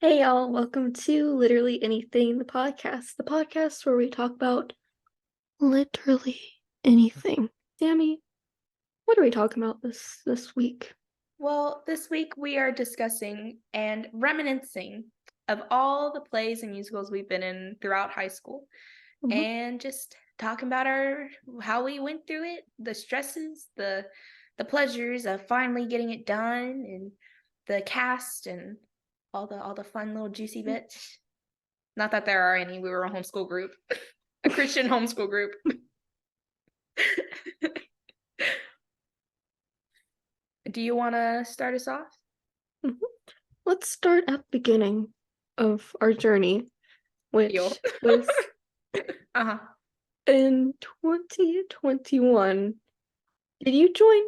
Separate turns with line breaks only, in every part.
Hey y'all, welcome to Literally Anything, the podcast where we talk about literally anything. Sammy, what are we talking about this week?
Well, this week we are discussing and reminiscing of all the plays and musicals we've been in throughout high school and just talking about how we went through it, the stresses, the pleasures of finally getting it done, and the cast and all the fun little juicy bits. Not that there are any, we were a homeschool group. A Christian homeschool group. Do you want to start us off?
Mhm. Let's start at the beginning of our journey, which was
Uh-huh.
in 2021. Did you join?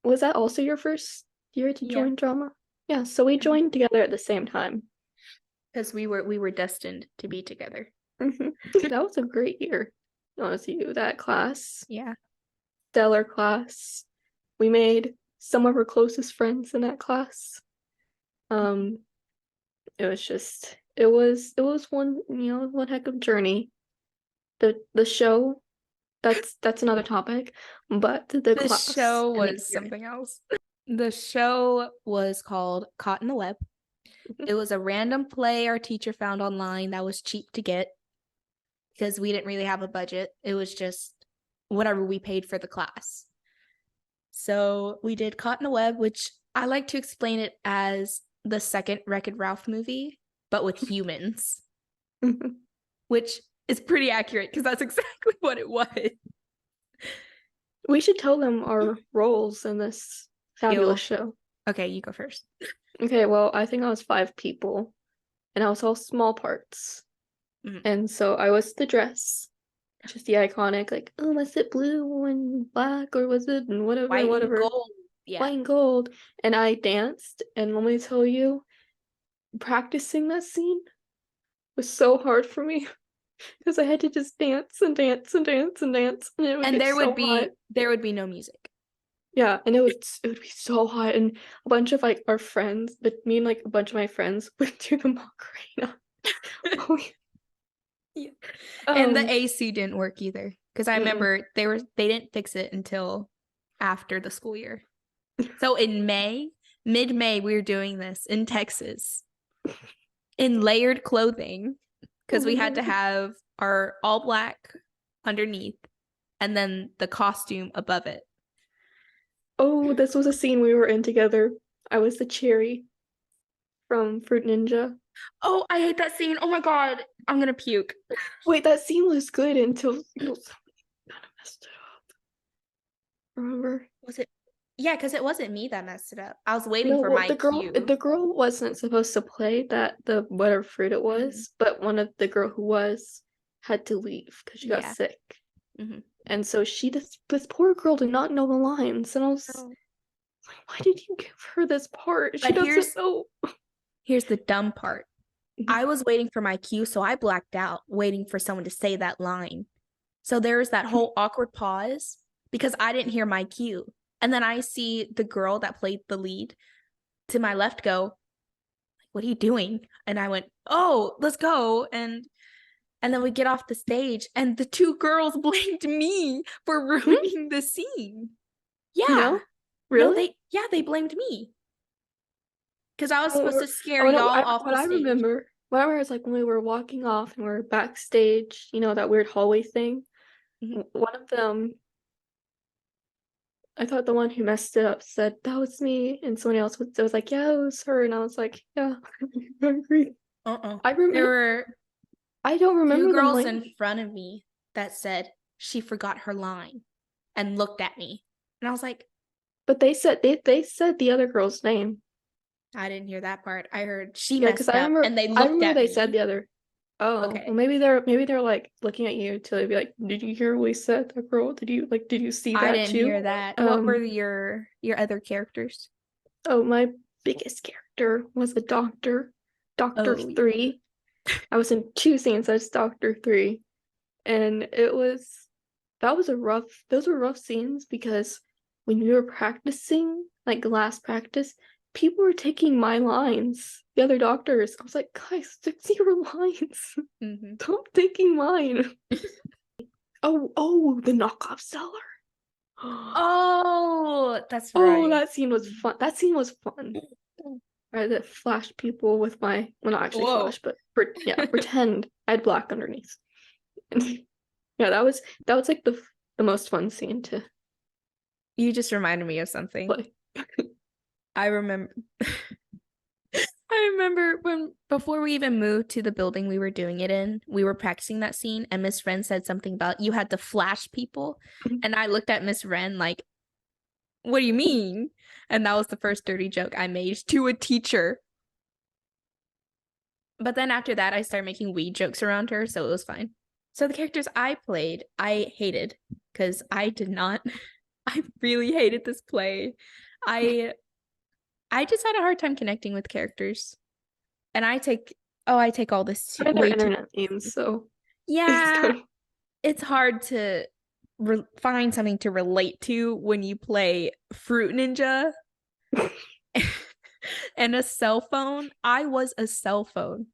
Was that also your first year to
Yeah.
join drama? Yeah, so we joined together at the same time.
Because we were destined to be together.
That was a great year. Honestly, that class.
Yeah.
Stellar class. We made some of our closest friends in that class. It was one heck of journey. The show, that's another topic, but the
The
class
show
and the
was
experience.
something else. The show was called Caught in the Web. It was a random play our teacher found online that was cheap to get because we didn't really have a budget. It was just whatever we paid for the class. So we did Caught in the Web, which I like to explain it as the second Wreck-It Ralph movie, but with humans, which is pretty accurate because that's exactly what it was.
We should tell them our roles in this fabulous show.
Okay, you go first.
Okay, well, I think I was 5 people, and I was all small parts. And so I was the dress, just the iconic, like, oh, was it blue and black, or was it and whatever,
White
whatever.
and gold. Yeah.
White and gold. And I danced, and let me tell you, practicing that scene was so hard for me because I had to just dance and dance and dance and dance, and it would get so hot.
There would be no music.
Yeah, and it would be so hot, and a bunch of like our friends, but me and like a bunch of my friends would do the Macarena. Oh,
yeah. And the AC didn't work either because I remember they didn't fix it until after the school year. So in mid-May, we were doing this in Texas in layered clothing because we had to have our all black underneath and then the costume above it.
Oh, this was a scene we were in together. I was the cherry from Fruit Ninja.
Oh, I hate that scene. Oh my God. I'm gonna puke.
Wait, that scene was good until somebody kind of messed it up. Remember?
Was it? Yeah, because it wasn't me that messed it up. I was waiting for my cue.
The girl wasn't supposed to play the whatever fruit it was, but one of the girl who was had to leave because she got sick. And so this poor girl did not know the lines, and I was like, why did you give her this part? She doesn't know.
Here's the dumb part. I was waiting for my cue, so I blacked out, waiting for someone to say that line. So there was that whole awkward pause because I didn't hear my cue. And then I see the girl that played the lead to my left go, what are you doing? And I went, oh, let's go. And then we get off the stage and the 2 girls blamed me for ruining the scene. Yeah.
No? Really?
No, they blamed me. Because I was supposed to scare y'all off the stage.
What I remember is like when we were walking off and we were backstage, that weird hallway thing. One of them, I thought the one who messed it up said, that was me. And someone else was like, yeah, it was her. And I was like, yeah, I agree. I remember. I don't remember
2 girls in front of me that said she forgot her line and looked at me. And I was like,
but they said the other girl's name.
I didn't hear that part. I heard she messed up and they looked at me.
I remember they said the other. Oh, okay. Well, maybe they're like looking at you to be like, did you hear what we said? That girl, did you see that too?
I didn't hear that. What were your other characters?
Oh, my biggest character was the Doctor 3. I was in 2 scenes as Doctor 3, and those were rough scenes because when we were practicing, like last practice, people were taking my lines the other doctors. I was like, guys, stick to your lines. Stop taking mine. Oh, the knockoff seller.
Oh, that's right.
Oh, that scene was fun. That scene was fun. I had to flash people with my, well, not actually flash, but pretend I had black underneath. Yeah, that was like the most fun scene to.
You just reminded me of something.
Play.
I remember when before we even moved to the building we were doing it in, we were practicing that scene, and Miss Wren said something about you had to flash people, and I looked at Miss Wren like, what do you mean? And that was the first dirty joke I made to a teacher. But then after that, I started making weed jokes around her, so it was fine. So the characters I played, I hated because I really hated this play. I just had a hard time connecting with characters. And I take all this
too way internet games, so
yeah, it's hard to find something to relate to when you play Fruit Ninja and a cell phone. I was a cell phone,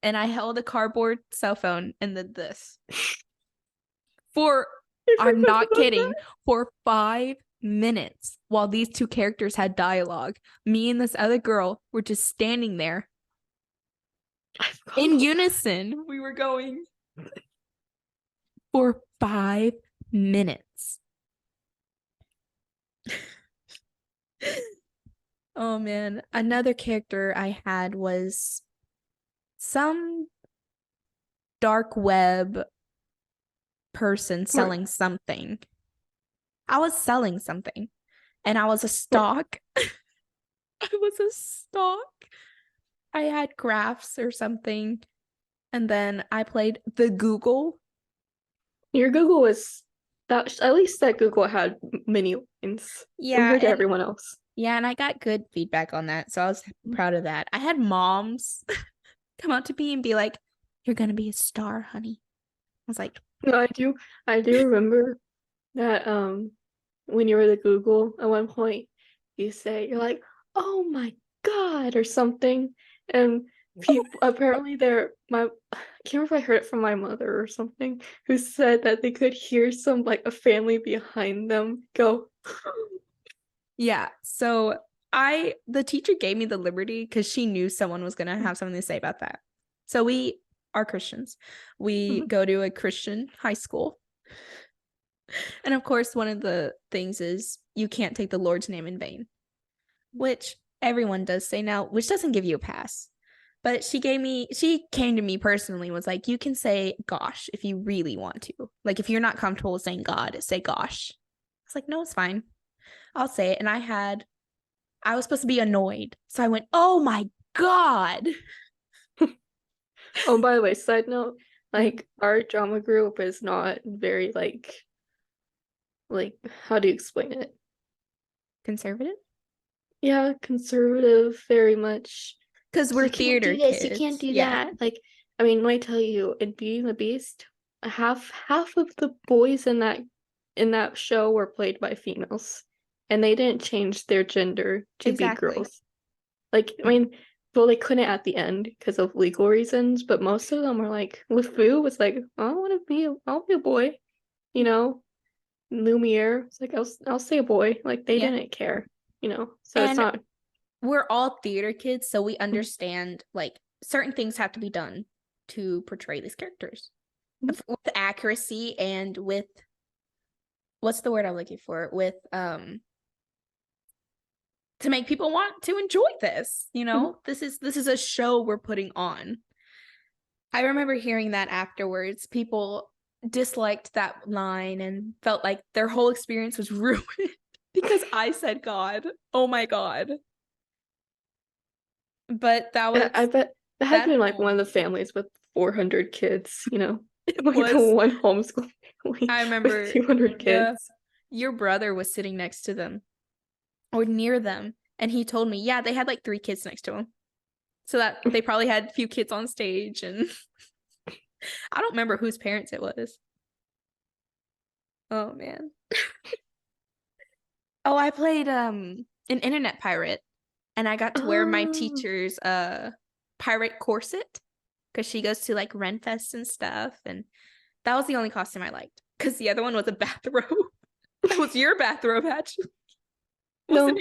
and I held a cardboard cell phone and did this I'm not kidding, for 5 minutes while these two characters had dialogue. Me and this other girl were just standing there in unison. We were going for 5 minutes. Oh man, another character I had was some dark web person selling something. I was selling something, and I was a stock. I was a stock. I had crafts or something, and then I played the Google.
Your Google was that, at least that Google had mini wins compared to everyone else.
Yeah, and I got good feedback on that, so I was proud of that. I had moms come up to me and be like, "You're gonna be a star, honey." I was like,
"No, I do remember that when you were the Google at one point, you're like, "Oh my God," or something, and people apparently I can't remember if I heard it from my mother or something, who said that they could hear some like a family behind them go.
Yeah, so the teacher gave me the liberty because she knew someone was gonna have something to say about that. So we are Christians. We go to a Christian high school. And of course, one of the things is you can't take the Lord's name in vain, which everyone does say now, which doesn't give you a pass. But she came to me personally, was like, you can say gosh if you really want to. Like, if you're not comfortable with saying God, say gosh. I was like, no, it's fine. I'll say it. And I was supposed to be annoyed. So I went, oh my God.
Oh, by the way, side note, like our drama group is not very like how do you explain it?
Conservative?
Yeah, conservative, very much.
Because we're theater kids.
You can't do that. Like, I mean, let me tell you, in Beauty and the Beast, half of the boys in that show were played by females, and they didn't change their gender to be girls. Like, I mean, well, they couldn't at the end because of legal reasons, but most of them were like, LeFou was like, I'll be a boy, you know. Lumiere, it's like I'll say a boy. Like they didn't care, you know. So
and
it's not.
We're all theater kids, so we understand like certain things have to be done to portray these characters with accuracy and with what's the word I'm looking for? With to make people want to enjoy this, you know. This is a show we're putting on. I remember hearing that afterwards. People disliked that line and felt like their whole experience was ruined because I said God. Oh my God. But that was,
I bet that had been like one of the families with 400 kids, you know. Like the one homeschool family.
I remember
with 200 kids.
Your brother was sitting next to them or near them, and he told me, yeah, they had like 3 kids next to him. So that they probably had a few kids on stage, and I don't remember whose parents it was. Oh man. I played an internet pirate, and I got to wear my teacher's pirate corset because she goes to like Renfest and stuff, and that was the only costume I liked because the other one was a bathrobe. That was your bathrobe, actually.
No,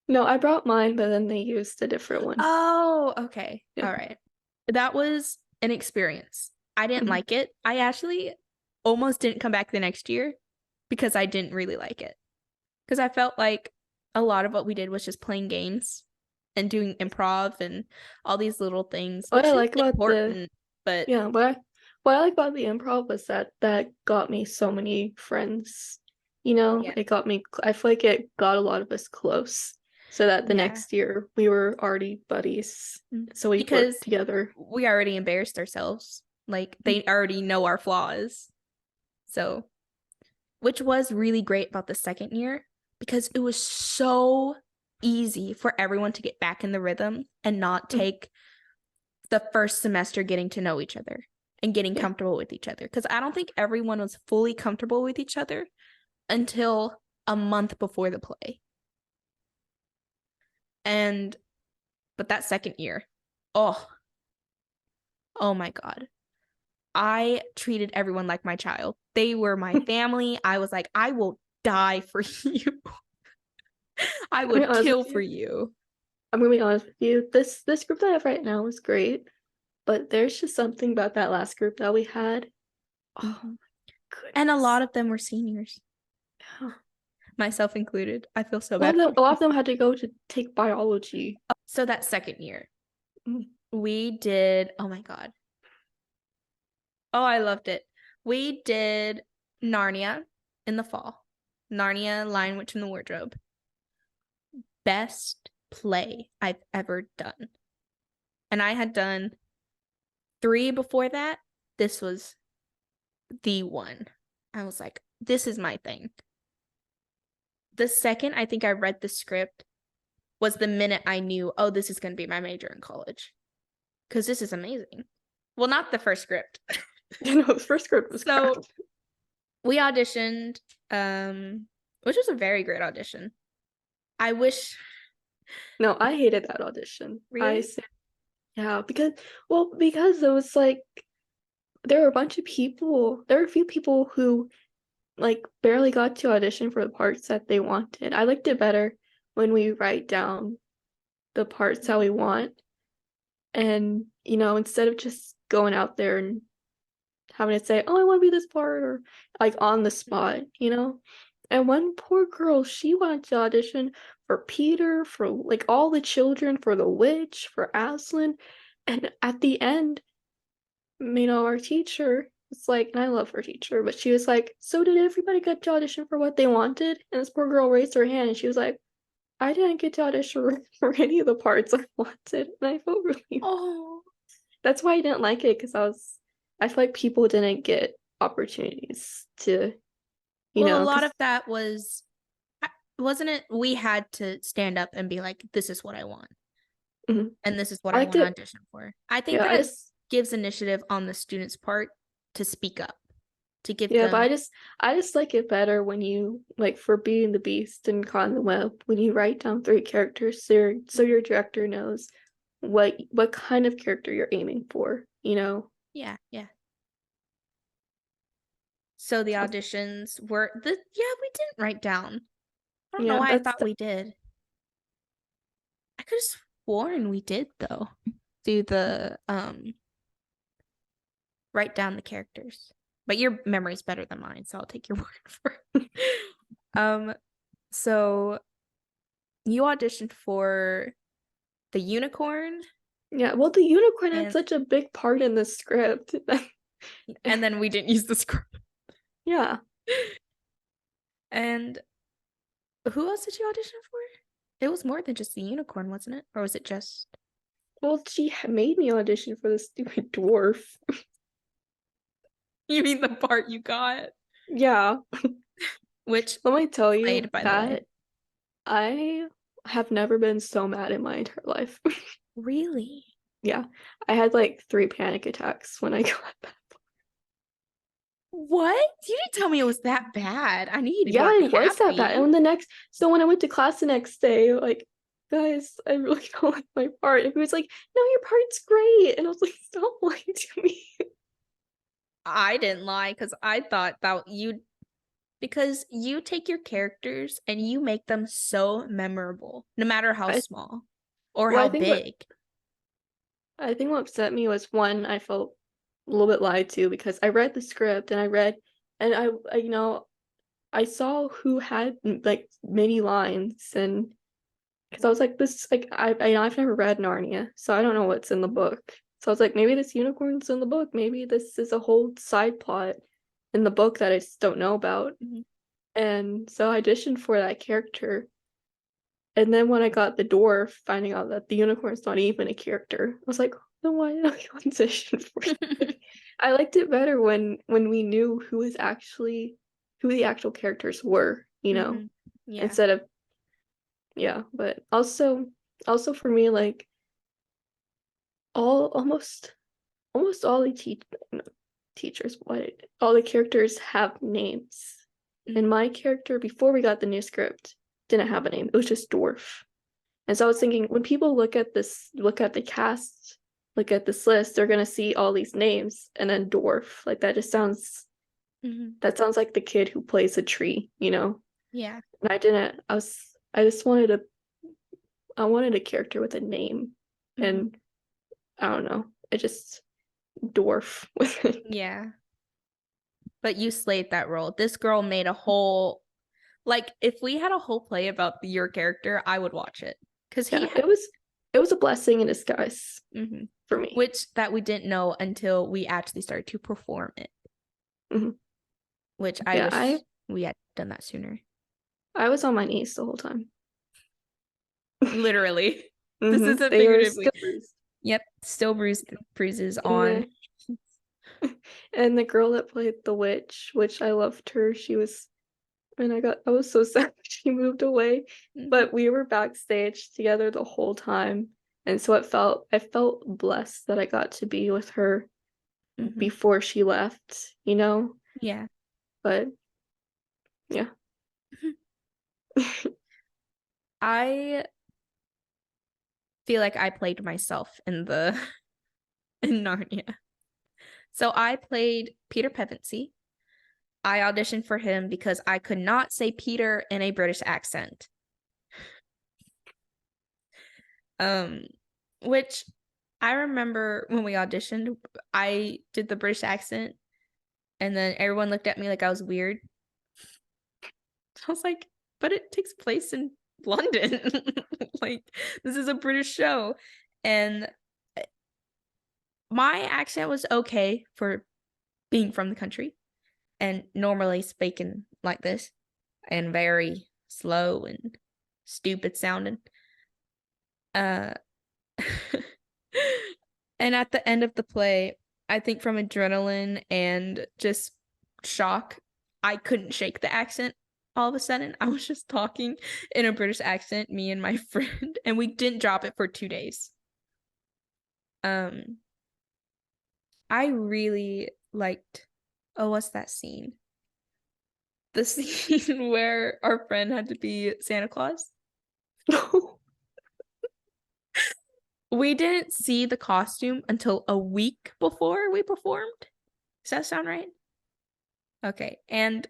no, I brought mine, but then they used a different one.
Oh, okay. Yeah. All right. That was an experience. I didn't like it. I actually almost didn't come back the next year because I didn't really like it. Because I felt like a lot of what we did was just playing games and doing improv and all these little things.
What I like about what I like about the improv was that got me so many friends. You know, it got me. I feel like it got a lot of us close, so that the next year we were already buddies. So we worked together.
We already embarrassed ourselves. Like they already know our flaws. So, which was really great about the second year because it was so easy for everyone to get back in the rhythm and not take the first semester getting to know each other and getting comfortable with each other. Because I don't think everyone was fully comfortable with each other until a month before the play. But that second year, oh my God. I treated everyone like my child. They were my family. I was like, I will die for you. I would kill for you.
I'm gonna be honest with you. This group that I have right now is great, but there's just something about that last group that we had.
Oh my goodness. And a lot of them were seniors. Yeah. Myself included. I feel so bad.
A lot of them had to go to take biology.
So that second year, we did, oh my God. Oh, I loved it. We did Narnia in the fall. Narnia, Lion, Witch, and the Wardrobe. Best play I've ever done. And I had done 3 before that. This was the one. I was like, this is my thing. The second I think I read the script was the minute I knew, oh, this is going to be my major in college. Because this is amazing. Well, not the first script.
No, the first script was
so crap. We auditioned, which was a very great audition. I wish.
No, I hated that audition.
Really?
Because it was like there were a bunch of people. There were a few people who like barely got to audition for the parts that they wanted. I liked it better when we write down the parts that we want, and instead of just going out there and having to say, oh, I want to be this part, or like on the spot, And one poor girl, she wanted to audition for Peter, for like all the children, for the witch, for Aslan. And at the end, our teacher, it's like, and I love her teacher, but she was like, so did everybody get to audition for what they wanted? And this poor girl raised her hand and she was like, I didn't get to audition for any of the parts I wanted. And I felt really.
Oh.
That's why I didn't like it, because I feel like people didn't get opportunities to,
a lot of that wasn't it? We had to stand up and be like, this is what I want. And this is what I want to audition for. I think that gives initiative on the student's part to speak up, to give them.
But I just like it better when you, like for Beauty and the Beast and Caught in the Web, when you write down 3 characters so your director knows what kind of character you're aiming for,
Yeah. So the auditions were we didn't write down. I don't know why I thought we did. I could have sworn we did though. Do the write down the characters. But your memory's better than mine, so I'll take your word for it. So you auditioned for the unicorn.
Yeah, well, the unicorn had such a big part in the script.
And then we didn't use the script.
Yeah.
And who else did you audition for? It was more than just the unicorn, wasn't it? Or was it just...
Well, she made me audition for the stupid dwarf.
You mean the part you got?
Yeah.
Which,
let me tell you that I have never been so mad in my entire life.
Really?
Yeah. I had like 3 panic attacks when I got that.
What? You didn't tell me it was that bad. I need to
it was that bad. And when I went to class the next day, like guys, I really don't like my part. And he was like, no, your part's great. And I was like, stop lying to me.
I didn't lie because I thought that because you take your characters and you make them so memorable, no matter how small or
well,
how big.
I think what upset me was one, I felt a little bit lied to because I read the script and I saw who had like many lines and because I was like this like I've never read Narnia, so I don't know what's in the book. So I was like, maybe this unicorn's in the book. Maybe this is a whole side plot in the book that I just don't know about.
Mm-hmm.
And so I auditioned for that character. And then when I got the dwarf, finding out that the unicorn's not even a character, I was like, then why did I audition for it? I liked it better when we knew who the actual characters were,
Yeah.
instead of but also for me, like all almost all the teachers, all the characters have names. And my character, before we got the new script, didn't have a name. It was just dwarf. And so I was thinking, when people look at the cast, look at this list, they're gonna see all these names and then dwarf. Like that just sounds that sounds like the kid who plays a tree,
Yeah.
And I wanted a character with a name. And I don't know. It just dwarf with it.
Yeah. But you slayed that role. This girl made a whole, like, if we had a whole play about your character, I would watch it. Because
it was a blessing in disguise for me.
Which that we didn't know until we actually started to perform it. Which I wish we had done that sooner.
I was on my knees the whole time.
Literally. This isn't figuratively. Yep, still bruises on.
And the girl that played the witch, which I loved her, I was so sad she moved away. But we were backstage together the whole time. And so I felt blessed that I got to be with her before she left,
Yeah.
But yeah.
I feel like I played myself in Narnia. So I played Peter Pevensey. I auditioned for him because I could not say Peter in a British accent. Which I remember when we auditioned, I did the British accent and then everyone looked at me like I was weird. I was like, but it takes place in London. Like, this is a British show. And my accent was okay for being from the country and normally speaking like this and very slow and stupid sounding. And at the end of the play, I think from adrenaline and just shock, I couldn't shake the accent. All of a sudden, I was just talking in a British accent, me and my friend, and we didn't drop it for 2 days. I really liked, what's that scene? The scene where our friend had to be Santa Claus. We didn't see the costume until a week before we performed. Does that sound right? Okay. And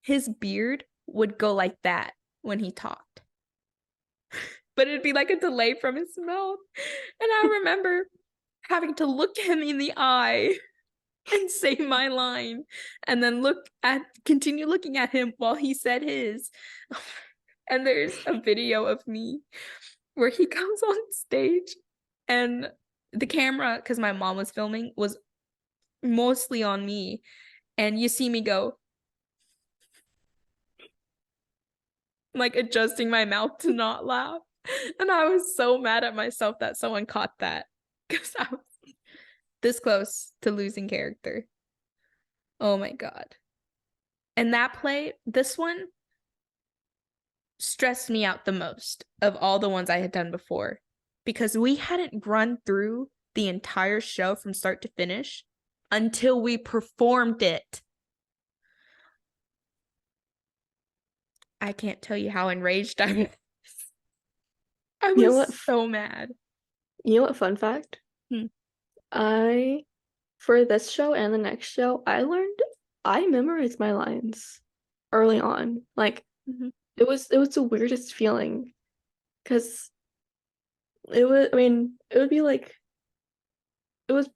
his beard would go like that when he talked. But it'd be like a delay from his mouth. And I remember having to look him in the eye and say my line and then continue looking at him while he said his. And there's a video of me where he comes on stage and the camera, because my mom was filming, was mostly on me. And you see me go, like adjusting my mouth to not laugh. And I was so mad at myself that someone caught that because I was this close to losing character. Oh my God. And that play, this one stressed me out the most of all the ones I had done before because we hadn't run through the entire show from start to finish until we performed it. I can't tell you how enraged I was. I
You know
was
what?
so mad.
You know what? Fun fact. I For this show and the next show, I memorized my lines early on. Like it was the weirdest feeling because it would be like it was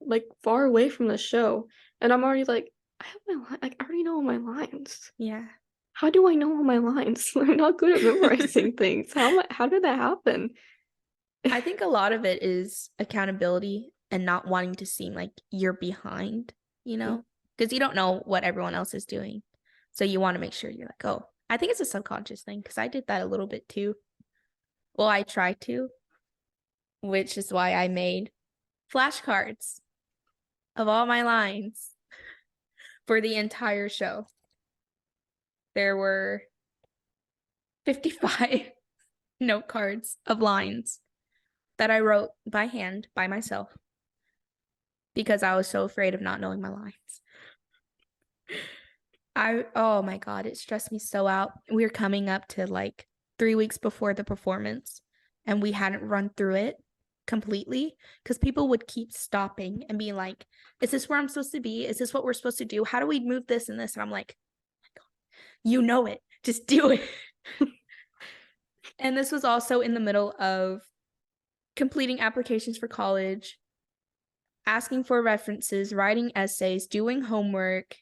like far away from the show, and I'm already like I have my line like I already know all my lines.
Yeah.
How do I know all my lines? I'm not good at memorizing things. How did that happen?
I think a lot of it is accountability and not wanting to seem like you're behind, because you don't know what everyone else is doing. So you want to make sure you're like, oh, I think it's a subconscious thing because I did that a little bit too. Well, I tried to, which is why I made flashcards of all my lines for the entire show. There were 55 note cards of lines that I wrote by hand by myself because I was so afraid of not knowing my lines. Oh my God, it stressed me so out. We were coming up to like 3 weeks before the performance and we hadn't run through it completely because people would keep stopping and being like, is this where I'm supposed to be? Is this what we're supposed to do? How do we move this and this? And I'm like, oh my God, you know it. Just do it. And this was also in the middle of completing applications for college, asking for references, writing essays, doing homework,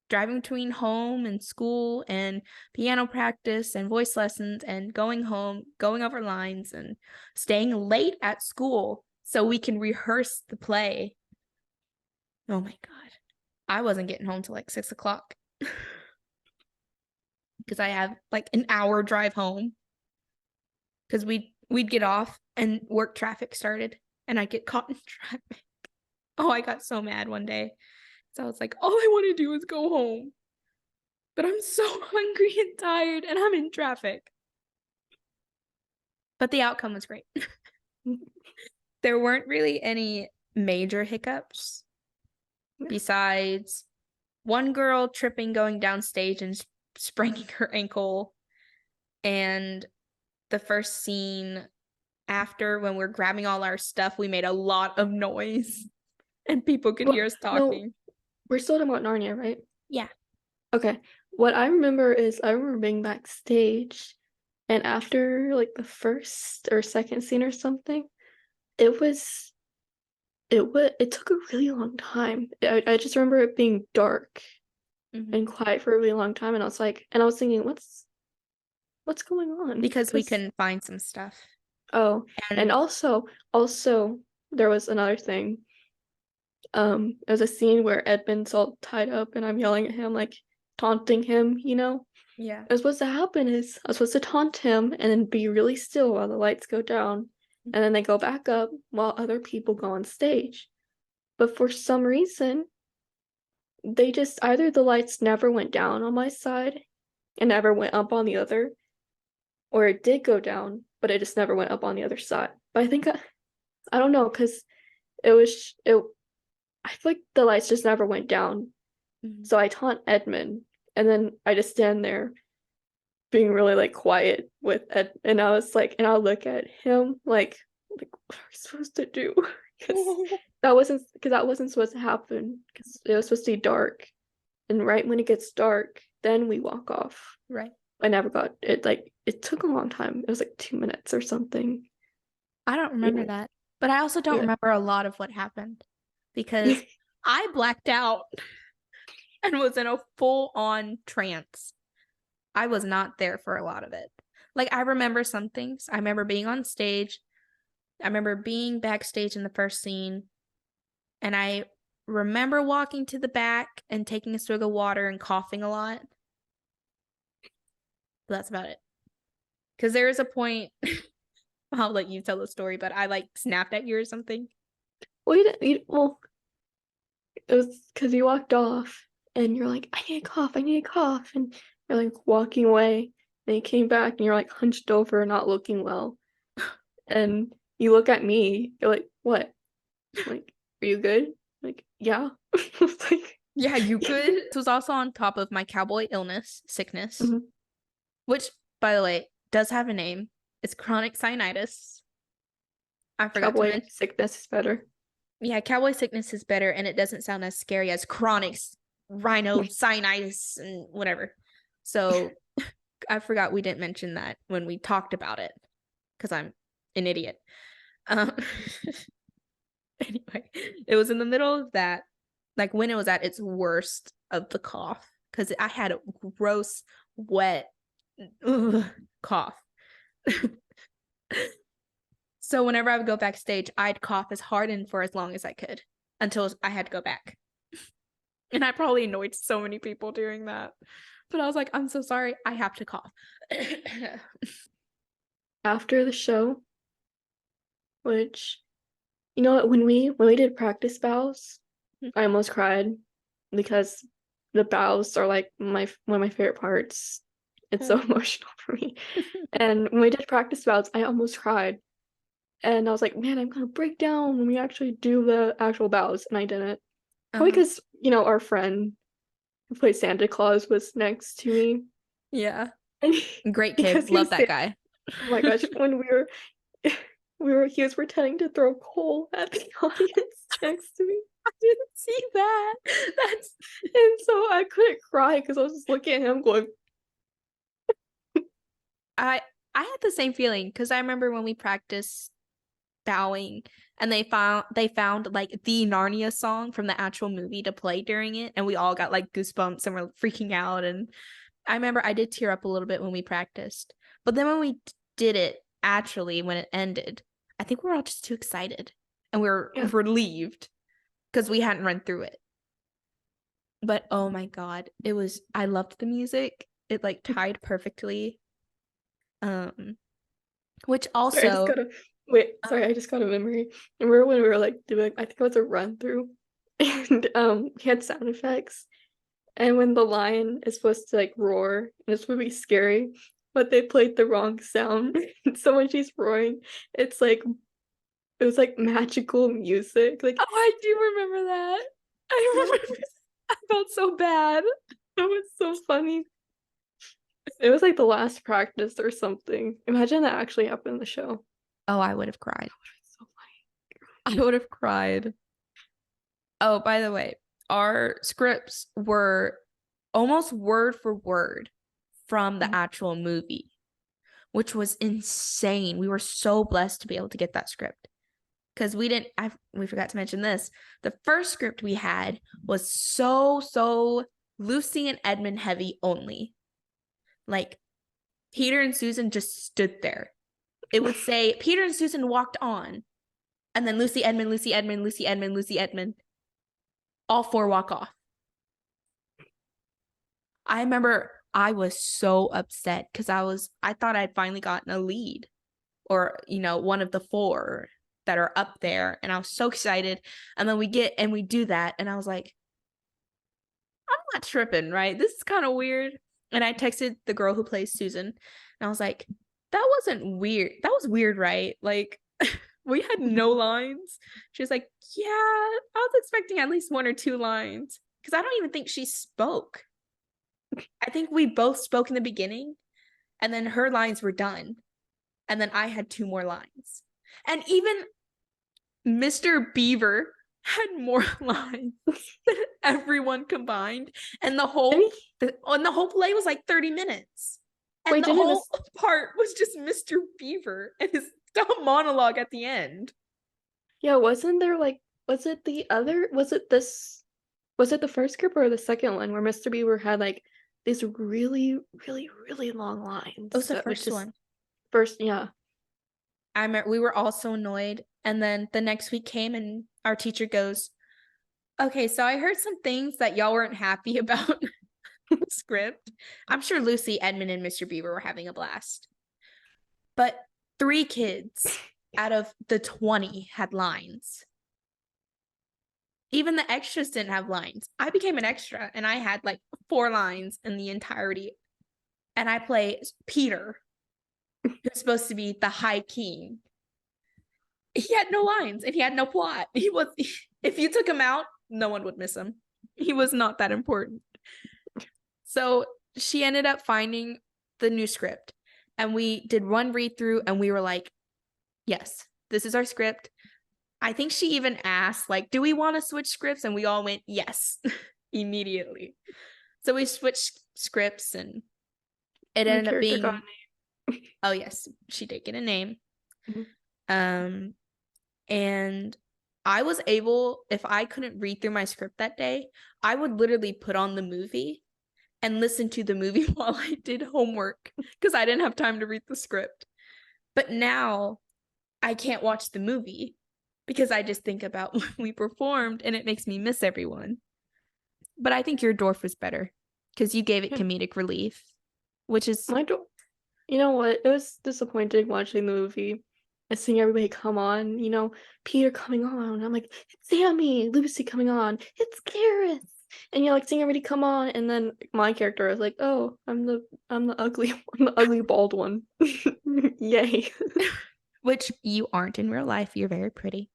driving between home and school and piano practice and voice lessons and going home, going over lines and staying late at school so we can rehearse the play. Oh my God. I wasn't getting home till like 6:00 because I have like an hour drive home because we'd get off and work traffic started and I'd get caught in traffic. Oh, I got so mad one day. So I was like, all I want to do is go home. But I'm so hungry and tired and I'm in traffic. But the outcome was great. There weren't really any major hiccups besides one girl tripping going downstage and spraining her ankle. And the first scene after, when we're grabbing all our stuff, we made a lot of noise and people could hear us talking.
No, we're still talking about Narnia, right?
Yeah.
Okay. What I remember is I remember being backstage, and after like the first or second scene or something, it took a really long time. I just remember it being dark and quiet for a really long time, and I was thinking, what's going on?
Because we couldn't find some stuff.
Oh, and also there was another thing. There's a scene where Edmund's all tied up and I'm yelling at him, like taunting him,
Yeah.
What's supposed to happen is I was supposed to taunt him and then be really still while the lights go down, and then they go back up while other people go on stage. But for some reason, they just either the lights never went down on my side and never went up on the other, or it did go down, but it just never went up on the other side. But I don't know, because I feel like the lights just never went down. So I taunt Edmund, and then I just stand there being really like quiet with Ed, and I was like, and I'll look at him like what are we supposed to do? Because that wasn't supposed to happen, because it was supposed to be dark, and right when it gets dark, then we walk off.
Right.
I never got it. Like it took a long time. It was like 2 minutes or something.
I don't remember that, but I also don't remember a lot of what happened because I blacked out and was in a full-on trance. I was not there for a lot of it. Like, I remember some things. I remember being on stage. I remember being backstage in the first scene. And I remember walking to the back and taking a swig of water and coughing a lot. But that's about it. Because there is a point, I'll let you tell the story, but I like snapped at you or something.
Well, it was because you walked off and you're like, I need a cough. And you're like walking away. And you came back and you're like hunched over, not looking well. And you look at me, you're like, what? Like, are you good? Like, yeah.
Like, yeah, you good? This was also on top of my cowboy sickness, which, by the way, does have a name. It's chronic sinusitis. I forgot to
Cowboy
mention.
sickness is better.
Yeah, cowboy sickness is better, and it doesn't sound as scary as chronic rhino sinusitis and whatever. So I forgot we didn't mention that when we talked about it because I'm an idiot. Um, anyway, it was in the middle of that, like when it was at its worst of the cough, because I had a gross, wet cough. So whenever I would go backstage, I'd cough as hard and for as long as I could until I had to go back. And I probably annoyed so many people doing that. But I was like, I'm so sorry. I have to cough.
After the show, which, you know what, when we did practice bows, I almost cried because the bows are like one of my favorite parts. It's so emotional for me. And when we did practice bows, I almost cried. And I was like, man, I'm gonna break down when we actually do the actual bows, and I didn't. Probably because, you know, our friend who played Santa Claus was next to me.
Yeah.
And
great kid. Love that guy.
Oh my gosh, when he was pretending to throw coal at the audience next to me.
I didn't see that.
And so I couldn't cry because I was just looking at him going.
I had the same feeling because I remember when we practiced bowing and they found like the Narnia song from the actual movie to play during it, and we all got like goosebumps and were freaking out. And I remember I did tear up a little bit when we practiced, but then when we did it actually when it ended, I think we were all just too excited and we were relieved because we hadn't run through it. But oh my god, I loved the music. It like tied perfectly. Which also
I just got a memory. Remember when we were like doing, I think it was a run through, and we had sound effects, and when the lion is supposed to like roar and it's supposed to be scary, but they played the wrong sound. So when she's roaring, it was like magical music. Like,
oh, I do remember that. I remember. I felt so bad.
It was so funny. It was like the last practice or something. Imagine that actually happened in the show.
Oh, I would have cried.
So funny.
I would have cried. Oh, by the way, our scripts were almost word for word from the actual movie, which was insane. We were so blessed to be able to get that script. Because we forgot to mention this. The first script we had was so Lucy and Edmund heavy only. Like, Peter and Susan just stood there. It would say, Peter and Susan walked on. And then Lucy, Edmund, Lucy, Edmund, Lucy, Edmund, Lucy, Edmund. All four walk off. I remember I was so upset because I thought I'd finally gotten a lead. Or, one of the four that are up there. And I was so excited. And then we do that. And I was like, I'm not tripping, right? This is kind of weird. And I texted the girl who plays Susan. And I was like, that wasn't weird. That was weird, right? Like, we had no lines. She was like, yeah, I was expecting at least one or two lines. Because I don't even think she spoke. I think we both spoke in the beginning. And then her lines were done. And then I had two more lines. And even Mr. Beaver had more lines than everyone combined, and the whole play was like 30 minutes. And the whole part was just Mr. Beaver and his dumb monologue at the end.
Yeah, wasn't there was it the first script or the second one where Mr. Beaver had like these really, really, really long lines?
It was the first one.
First, yeah.
I remember we were all so annoyed. And then the next week came and our teacher goes, okay, so I heard some things that y'all weren't happy about the script. I'm sure Lucy, Edmund, and Mr. Beaver were having a blast. But 3 kids out of the 20 had lines. Even the extras didn't have lines. I became an extra and I had like 4 lines in the entirety. And I play Peter, who's supposed to be the High King. He had no lines and he had no plot. If you took him out, no one would miss him. He was not that important. So she ended up finding the new script. And we did one read through and we were like, yes, this is our script. I think she even asked, like, do we want to switch scripts? And we all went, yes, immediately. So we switched scripts and it ended up being, oh yes, she did get a name. Mm-hmm. And I was able, if I couldn't read through my script that day, I would literally put on the movie and listen to the movie while I did homework because I didn't have time to read the script. But now I can't watch the movie because I just think about when we performed and it makes me miss everyone. But I think your dwarf was better because you gave it comedic relief, which is...
You know what? It was disappointing watching the movie and seeing everybody come on. You know, Peter coming on. I'm like, it's Sammy. Lucy coming on. It's Gareth. And you're like seeing everybody come on, and then my character is like, oh, I'm the ugly bald one. Yay.
Which you aren't in real life. You're very pretty.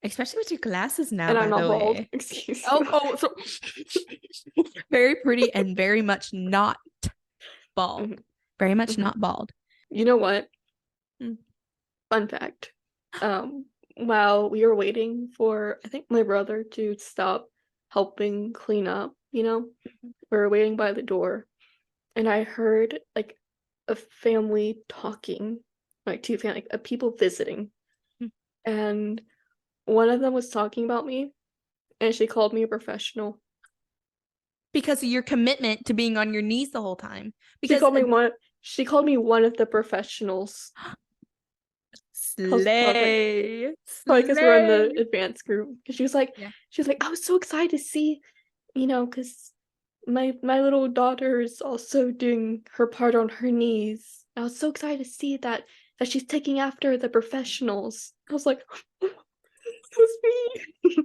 Especially with your glasses now,
and
by
I'm not
the
bald.
way.
Excuse me.
So very pretty and very much not bald. Mm-hmm. Very much not bald.
You know what? Fun fact. While we were waiting for, I think, my brother to stop helping clean up, you know, we were waiting by the door, and I heard like a family talking, like two family, like people visiting, and one of them was talking about me, and she called me a professional
because of your commitment to being on your knees the whole time.
Because she called me one of the professionals.
Slay.
Probably because we're in the advanced group. Because she was like, I was so excited to see, you know, because my little daughter is also doing her part on her knees. I was so excited to see that she's taking after the professionals. I was like, it was me.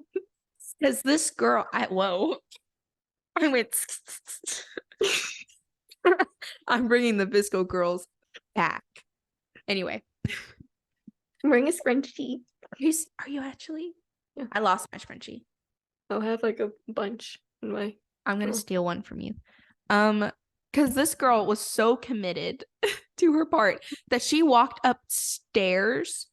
Because this girl, I went. I'm bringing the Visco girls back. Anyway.
I'm wearing a scrunchie.
Are you actually?
Yeah.
I lost my scrunchie.
I'll have like a bunch in my...
I'm going to steal one from you. Because this girl was so committed to her part that she walked upstairs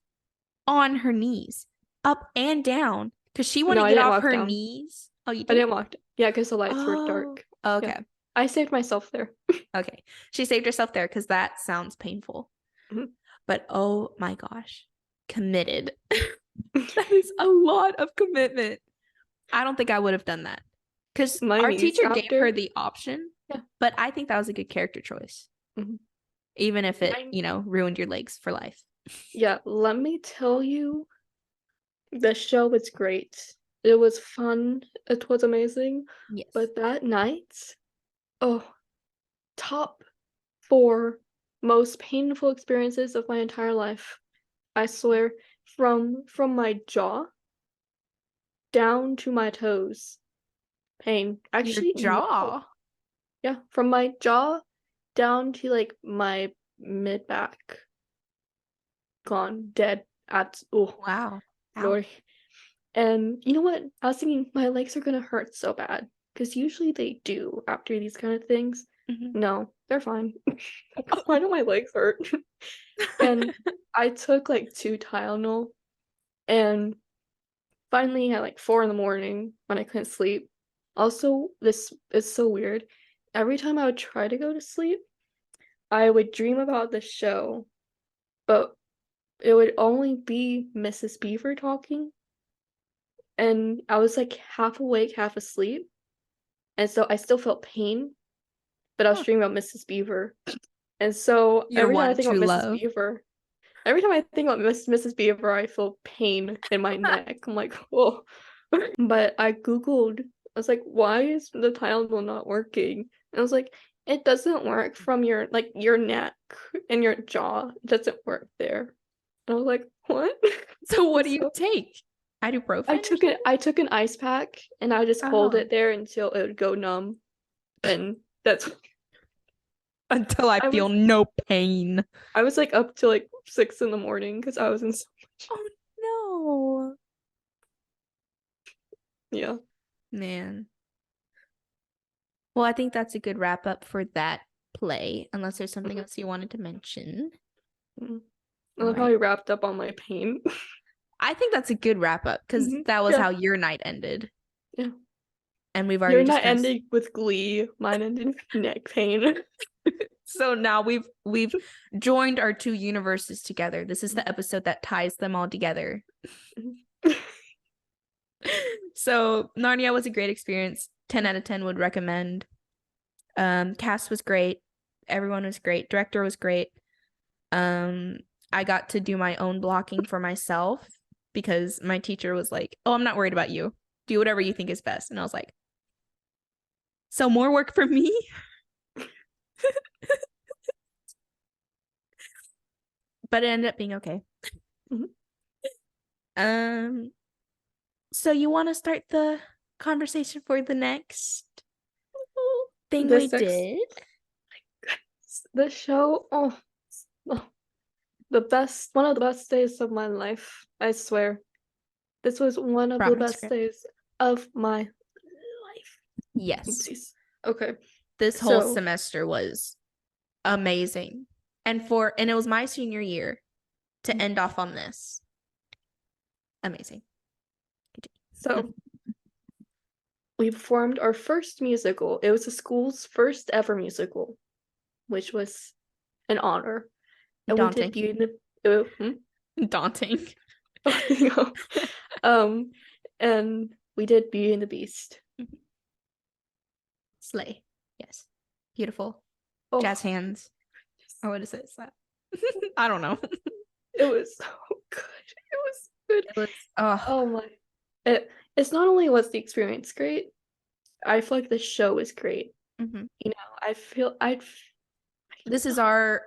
on her knees, up and down, because she wanted to get off her knees. Oh, you did?
I didn't walk. Yeah, because the lights were dark.
Okay. Yeah.
I saved myself there.
Okay. She saved herself there because that sounds painful. Mm-hmm. But oh my gosh. Committed. That is a lot of commitment. I don't think I would have done that. Because our teacher gave her the option. Yeah. But I think that was a good character choice. Mm-hmm. Even if it, ruined your legs for life.
Yeah, let me tell you, the show was great. It was fun. It was amazing. Yes. But that night, top 4 most painful experiences of my entire life. I swear, from my jaw down to my toes. Pain. Actually,
your jaw?
No. Yeah, from my jaw down to like my mid back. Gone, dead.
Wow.
Lord. And you know what? I was thinking my legs are gonna hurt so bad. Because usually they do after these kind of things. Mm-hmm. No, they're fine. Why do my legs hurt? And I took like 2 Tylenol, and finally at like 4 a.m. when I couldn't sleep. Also, this is so weird. Every time I would try to go to sleep, I would dream about the show, but it would only be Mrs. Beaver talking. And I was like half awake, half asleep. And so I still felt pain, but I was dreaming about Mrs. Beaver. And so every time I think about Mrs. Beaver, I feel pain in my neck. I'm like, whoa. But I Googled, I was like, why is the Tylenol not working? And I was like, it doesn't work from your neck and your jaw. It doesn't work there. And I was like, what?
So what do you take? Ibuprofen?
I took an ice pack and I just hold it there until it would go numb. And that's
until I feel no pain.
I was like up till like 6 a.m. because I was in so much.
Oh no.
Yeah.
Man. Well, I think that's a good wrap up for that play, unless there's something else you wanted to mention.
I probably wrapped up on my pain.
I think that's a good wrap up because that was how your night ended.
Yeah.
And we've already
Your night ended with glee. Mine ended with neck pain.
So now we've joined our two universes together. This is the episode that ties them all together. So Narnia was a great experience. 10 out of 10 would recommend. Cast was great. Everyone was great. Director was great. I got to do my own blocking for myself because my teacher was like, "Oh, I'm not worried about you. Do whatever you think is best." And I was like, "So more work for me?" But it ended up being okay. So you want to start the conversation for the next thing we did?
The show, the best, one of the best days of my life. I swear, this was one of the best days of my life.
Yes.
Oopsies. Okay.
This whole semester was amazing, and it was my senior year to end off on this. Amazing.
So we performed our first musical. It was the school's first ever musical, which was an honor. And
daunting.
we did Beauty and the
Daunting.
And we did Beauty and the Beast.
Slay. Yes. Beautiful. Jazz hands. Or what is it? I don't know.
It was so good. It was good.
It was, oh
my. It's not only was the experience great, I feel like the show is great. You know,
this is our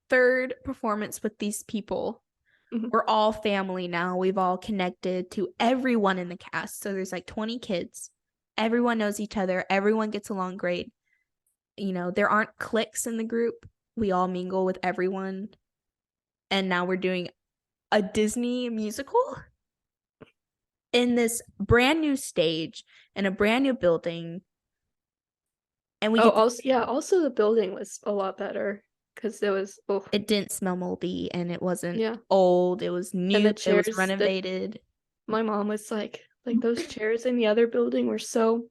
third performance with these people. We're all family now. We've all connected to everyone in the cast. So there's like 20 kids. Everyone knows each other. Everyone gets along great. You know, there aren't cliques in the group. We all mingle with everyone. And now we're doing a Disney musical in this brand new stage in a brand new building. And we
also the building was a lot better because
it didn't smell moldy and it wasn't old. It was new. And the chairs, it was renovated.
My mom was like those chairs in the other building were so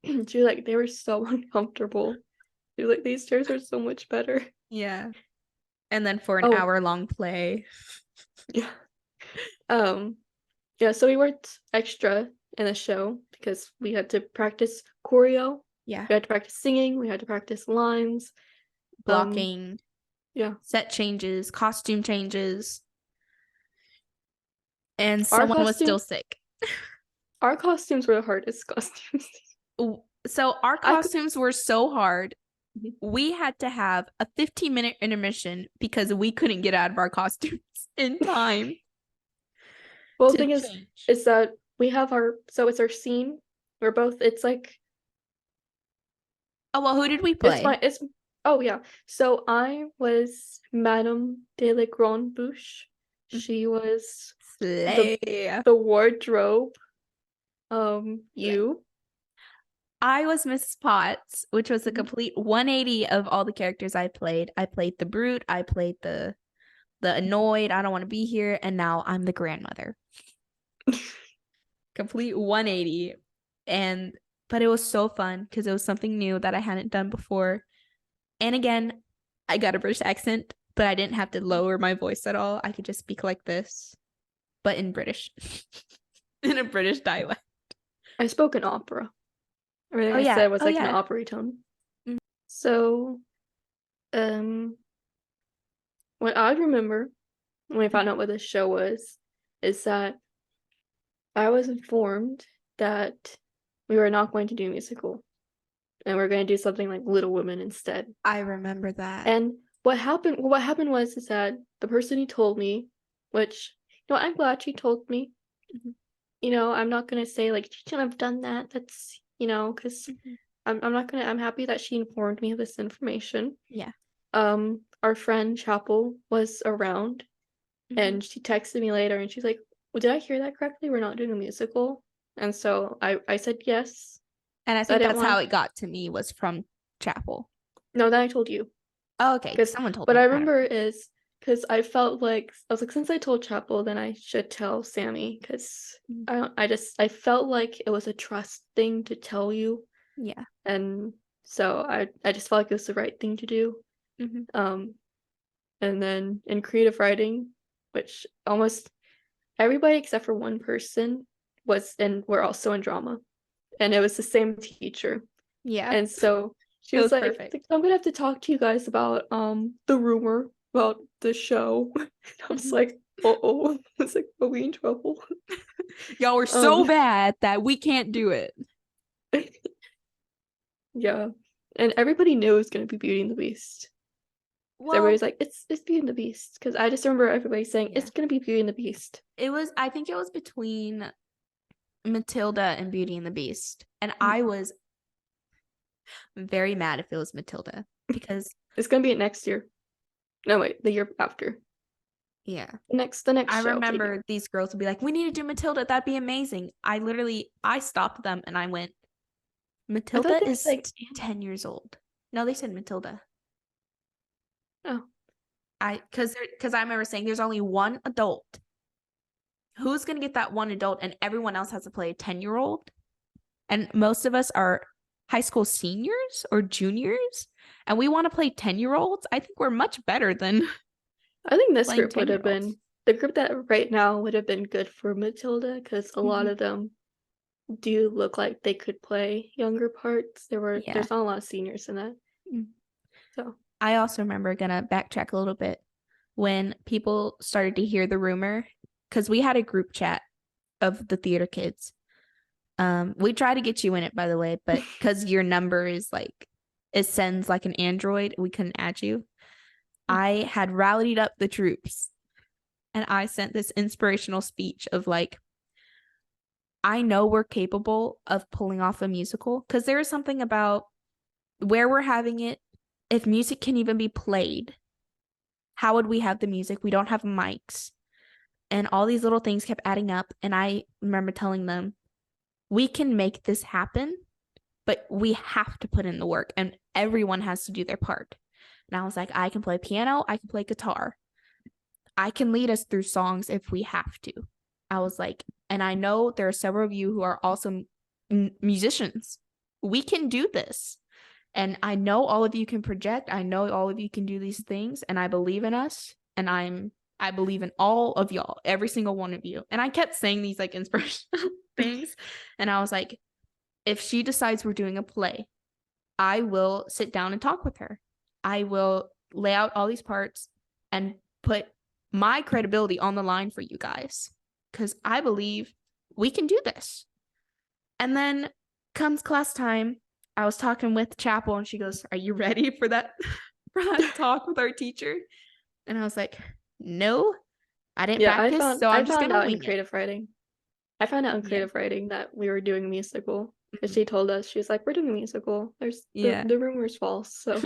she was like they were so uncomfortable. She was like these chairs are so much better.
Yeah. And then for an hour-long play.
Yeah. Yeah, so we worked extra in the show because we had to practice choreo.
Yeah.
We had to practice singing. We had to practice lines.
Blocking.
Yeah.
Set changes, costume changes. And someone was still sick.
Our costumes were the hardest costumes.
So our costumes were so hard. We had to have a 15-minute intermission because we couldn't get out of our costumes in time.
Well, the thing is that we have it's our scene. We're both, it's like...
Oh, well, who did we play?
So I was Madame de la Grande Bouche. She was the wardrobe. You.
I was Mrs. Potts, which was a complete 180 of all the characters I played. I played the brute. I played the annoyed, I don't want to be here, and now I'm the grandmother. Complete 180. But it was so fun because it was something new that I hadn't done before. And again, I got a British accent, but I didn't have to lower my voice at all. I could just speak like this, but in British. In a British dialect.
I spoke in opera. Everything I said was an opera tone. So, what I remember when I found out what this show was is that I was informed that we were not going to do a musical and we're going to do something like Little Women instead.
I remember that.
And what happened was that the person who told me, which, you know, I'm glad she told me. You know, I'm not going to say like she shouldn't have done that. That's, you know, because I'm happy that she informed me of this information.
Yeah.
Our friend Chapel was around and she texted me later and she's like, well, did I hear that correctly? We're not doing a musical. And so I said yes.
And I think that's how it got to me was from Chapel.
No, then I told you.
Oh, okay. Someone told
what
me.
I remember is because I felt like I was like, since I told Chapel, then I should tell Sammy because I felt like it was a trust thing to tell you.
Yeah.
And so I just felt like it was the right thing to do. And then in creative writing, which almost everybody except for one person were also in drama. And it was the same teacher.
Yeah.
And so she
It
was
was
like,
perfect.
I'm gonna have to talk to you guys about the rumor about the show. I was like, uh-oh. I was like, are we in trouble?
Y'all were so bad that we can't do it.
Yeah. And everybody knew it was gonna be Beauty and the Beast. Well, everybody's like, it's Beauty and the Beast. Because I just remember everybody saying it's gonna be Beauty and the Beast.
I think it was between Matilda and Beauty and the Beast. And I was very mad if it was Matilda because
it's gonna be it next year. No, wait, the year after.
Yeah.
The next
I
show.
remember these girls would be like, we need to do Matilda. That'd be amazing. I stopped them and I went, Matilda is like 10 years old. No, they said Matilda.
Oh.
Because I remember saying there's only one adult. Who's going to get that one adult and everyone else has to play a 10-year-old? And most of us are high school seniors or juniors and we want to play 10-year-olds. I think we're much better than
I think this group would have been the group that right now would have been good for Matilda because a lot of them do look like they could play younger parts. There's not a lot of seniors in that. So
I also remember gonna backtrack a little bit when people started to hear the rumor because we had a group chat of the theater kids. We try to get you in it, by the way, but because your number is like it sends like an Android, we couldn't add you. I had rallied up the troops and I sent this inspirational speech of like, I know we're capable of pulling off a musical because there is something about where we're having it. If music can even be played, how would we have the music? We don't have mics. And all these little things kept adding up. And I remember telling them, we can make this happen, but we have to put in the work and everyone has to do their part. And I was like, I can play piano, I can play guitar. I can lead us through songs if we have to. I was like, and I know there are several of you who are also musicians. We can do this. And I know all of you can project. I know all of you can do these things. And I believe in us. And I believe in all of y'all, every single one of you. And I kept saying these like inspirational things. And I was like, if she decides we're doing a play, I will sit down and talk with her. I will lay out all these parts and put my credibility on the line for you guys because I believe we can do this. And then comes class time. I was talking with Chapel and she goes, are you ready for that talk with our teacher? And I was like, no, I didn't practice, so I'm just going to wing
creative writing. I found out in creative writing that we were doing a musical. Because she told us, she was like, we're doing a musical. The rumor's false. So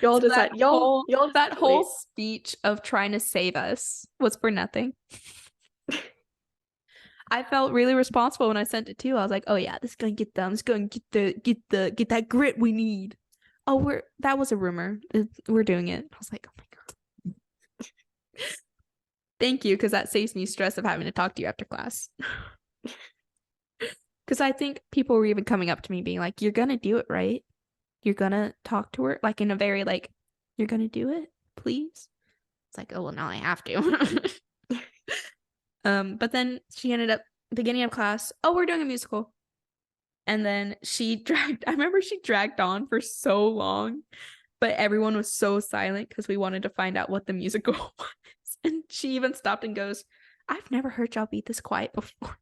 y'all
so
decide.
That whole speech of trying to save us was for nothing. I felt really responsible when I sent it to you. I was like, oh yeah, this is gonna get them. It's gonna get that grit we need. Oh, that was a rumor. We're doing it. I was like, oh my god. Thank you, because that saves me stress of having to talk to you after class. Because I think people were even coming up to me being like, you're gonna do it, right? You're gonna talk to her? Like in a very like, you're gonna do it, please? It's like, oh well, now I have to. But then she ended up beginning of class, oh, we're doing a musical. And then I remember she dragged on for so long, but everyone was so silent because we wanted to find out what the musical was. And she even stopped and goes, I've never heard y'all be this quiet before.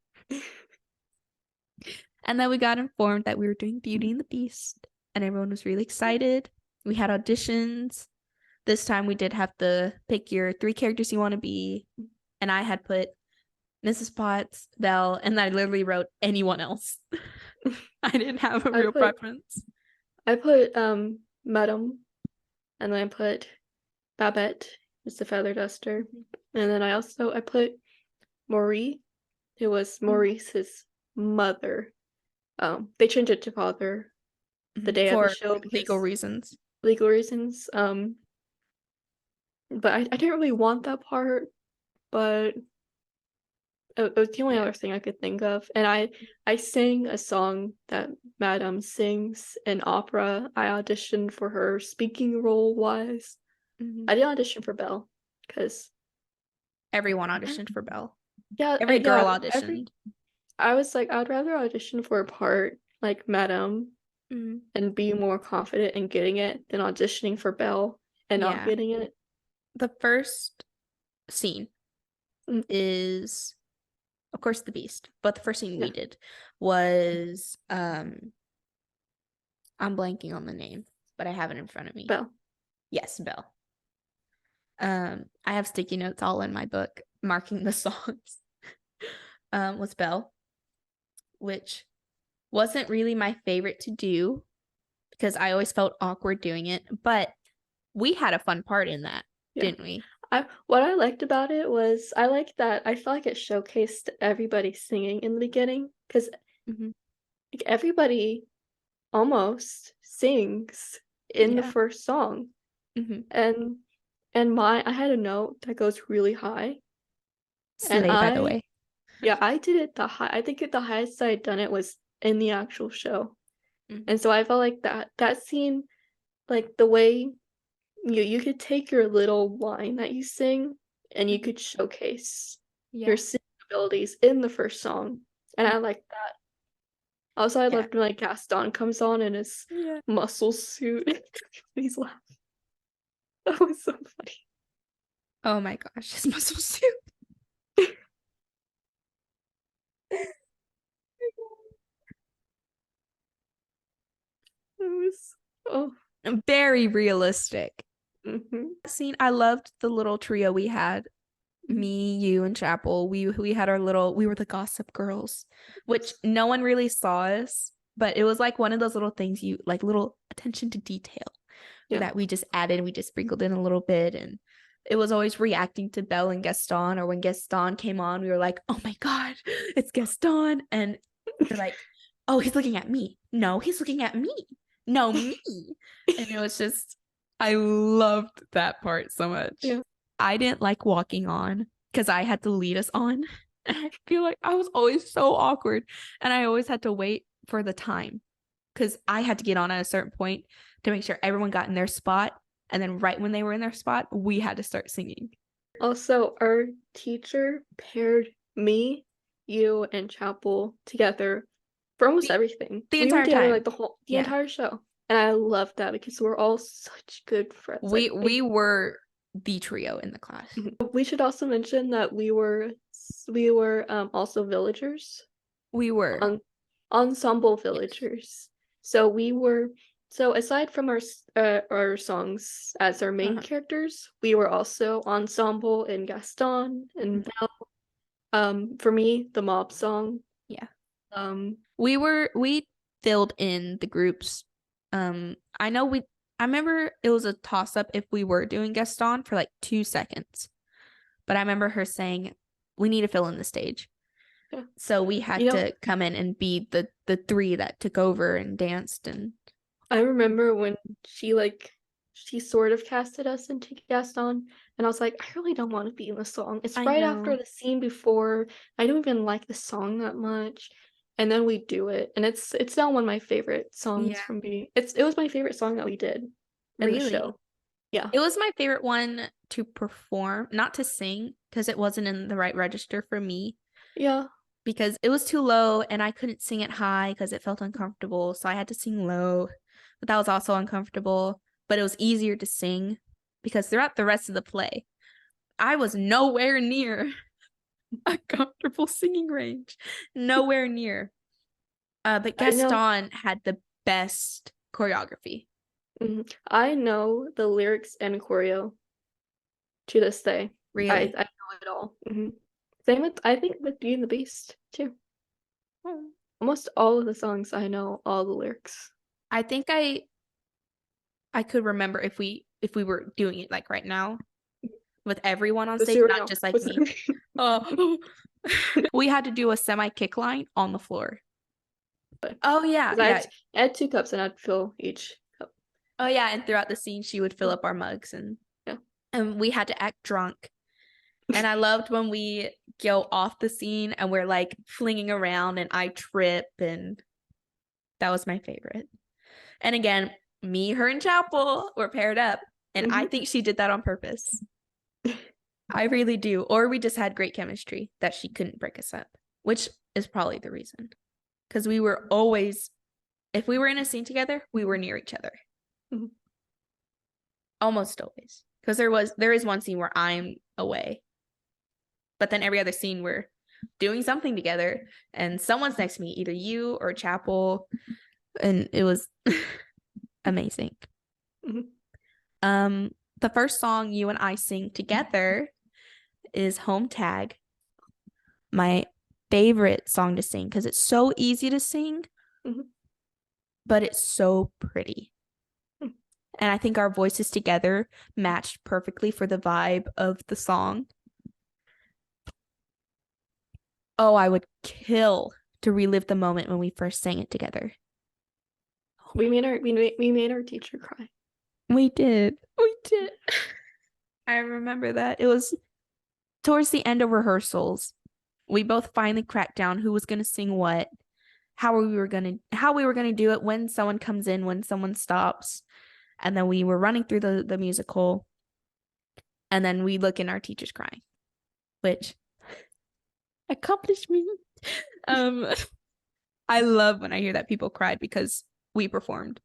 And then we got informed that we were doing Beauty and the Beast, and everyone was really excited. We had auditions. This time we did have to pick your 3 characters you want to be, and I had put Mrs. Potts, Belle, and I literally wrote anyone else. I didn't have a real preference.
I put Madam, and then I put Babette, who's the feather duster, and then I put Maurice, who was Maurice's mother. They changed it to father the day of the show
for legal reasons.
legal reasons. But I didn't really want that part, but it was the only other thing I could think of. And I sang a song that Madame sings in opera. I auditioned for her speaking role wise. I didn't audition for Belle because
everyone auditioned for Belle.
yeah,
Every girl auditioned.
I was like, I'd rather audition for a part like Madame and be more confident in getting it than auditioning for Belle and not getting it.
The first scene is, of course, the Beast, but the first scene we did was I'm blanking on the name, but I have it in front of me.
Belle.
Yes, Belle. I have sticky notes all in my book marking the songs. Was Belle, which wasn't really my favorite to do because I always felt awkward doing it, but we had a fun part in that, didn't we?
What I liked about it was I liked that I felt like it showcased everybody singing in the beginning because like everybody almost sings in the first song. And I had a note that goes really high.
Slay, by the way.
Yeah, I did it I think the highest I had done it was in the actual show. And so I felt like that scene, like the way you could take your little line that you sing and you could showcase your singing abilities in the first song. And I like that. Also, I loved when like Gaston comes on in his muscle suit. He's laughing. That was so funny.
Oh my gosh, his muscle suit.
It was
very realistic.
Mm-hmm.
Scene, I loved the little trio we had. Me, you, and Chapel. We had our little, we were the Gossip Girls, which no one really saw us, but it was like one of those little things you like, little attention to detail that we just added, we just sprinkled in a little bit, and it was always reacting to Belle and Gaston, or when Gaston came on, we were like, oh my god, it's Gaston, and they're like, oh, he's looking at me. No, he's looking at me. No, me. And it was just, I loved that part so much.
Yeah.
I didn't like walking on because I had to lead us on. And I feel like I was always so awkward. And I always had to wait for the time because I had to get on at a certain point to make sure everyone got in their spot. And then right when they were in their spot, we had to start singing.
Also, our teacher paired me, you, and Chapel together for almost everything.
The
we
entire
were together
time.
like the entire show. And I loved that because we're all such good friends.
We were the trio in the class.
We should also mention that we were also villagers.
We were
ensemble villagers. So aside from our songs as our main characters, we were also ensemble in Gaston and Belle. For me, the mob song.
Yeah. We filled in the groups. I remember it was a toss-up if we were doing Gaston for like 2 seconds. But I remember her saying, we need to fill in the stage. Yeah. So we had to come in and be the three that took over and danced. And
I remember when she sort of casted us into Gaston, and I was like, I really don't want to be in the song. It's right after the scene before. I don't even like the song that much. And then we do it, and it's now one of my favorite songs from me. It was my favorite song that we did in the show. Yeah.
It was my favorite one to perform, not to sing, because it wasn't in the right register for me.
Yeah.
Because it was too low and I couldn't sing it high because it felt uncomfortable. So I had to sing low. But that was also uncomfortable. But it was easier to sing because throughout the rest of the play, I was nowhere near a comfortable singing range. Nowhere near. But Gaston had the best choreography.
I know the lyrics and choreo to this day.
Really?
I know it all. Same with, I think, with Beauty and the Beast, too. Almost all of the songs, I know all the lyrics.
I think I could remember if we were doing it like right now with everyone on stage, not just like me. Oh, we had to do a semi kick line on the floor. Oh yeah,
I had 2 cups and I'd fill each cup.
Oh yeah, and throughout the scene she would fill up our mugs and we had to act drunk. And I loved when we go off the scene and we're like flinging around and I trip, and that was my favorite. And again, me, her, and Chapel were paired up, and I think she did that on purpose. I really do. Or we just had great chemistry that she couldn't break us up, which is probably the reason. Because we were always, if we were in a scene together, we were near each other. Almost always. Because there is one scene where I'm away. But then every other scene we're doing something together and someone's next to me, either you or Chapel. And it was amazing. The first song you and I sing together is Home Tag. My favorite song to sing because it's so easy to sing, but it's so pretty. And I think our voices together matched perfectly for the vibe of the song. Oh, I would kill to relive the moment when we first sang it together.
We made our teacher cry.
We did. I remember that. It was towards the end of rehearsals. We both finally cracked down who was going to sing what, how we were going to do it, when someone comes in, when someone stops. And then we were running through the musical. And then we look in our teachers crying, which accomplishment. I love when I hear that people cried because we performed.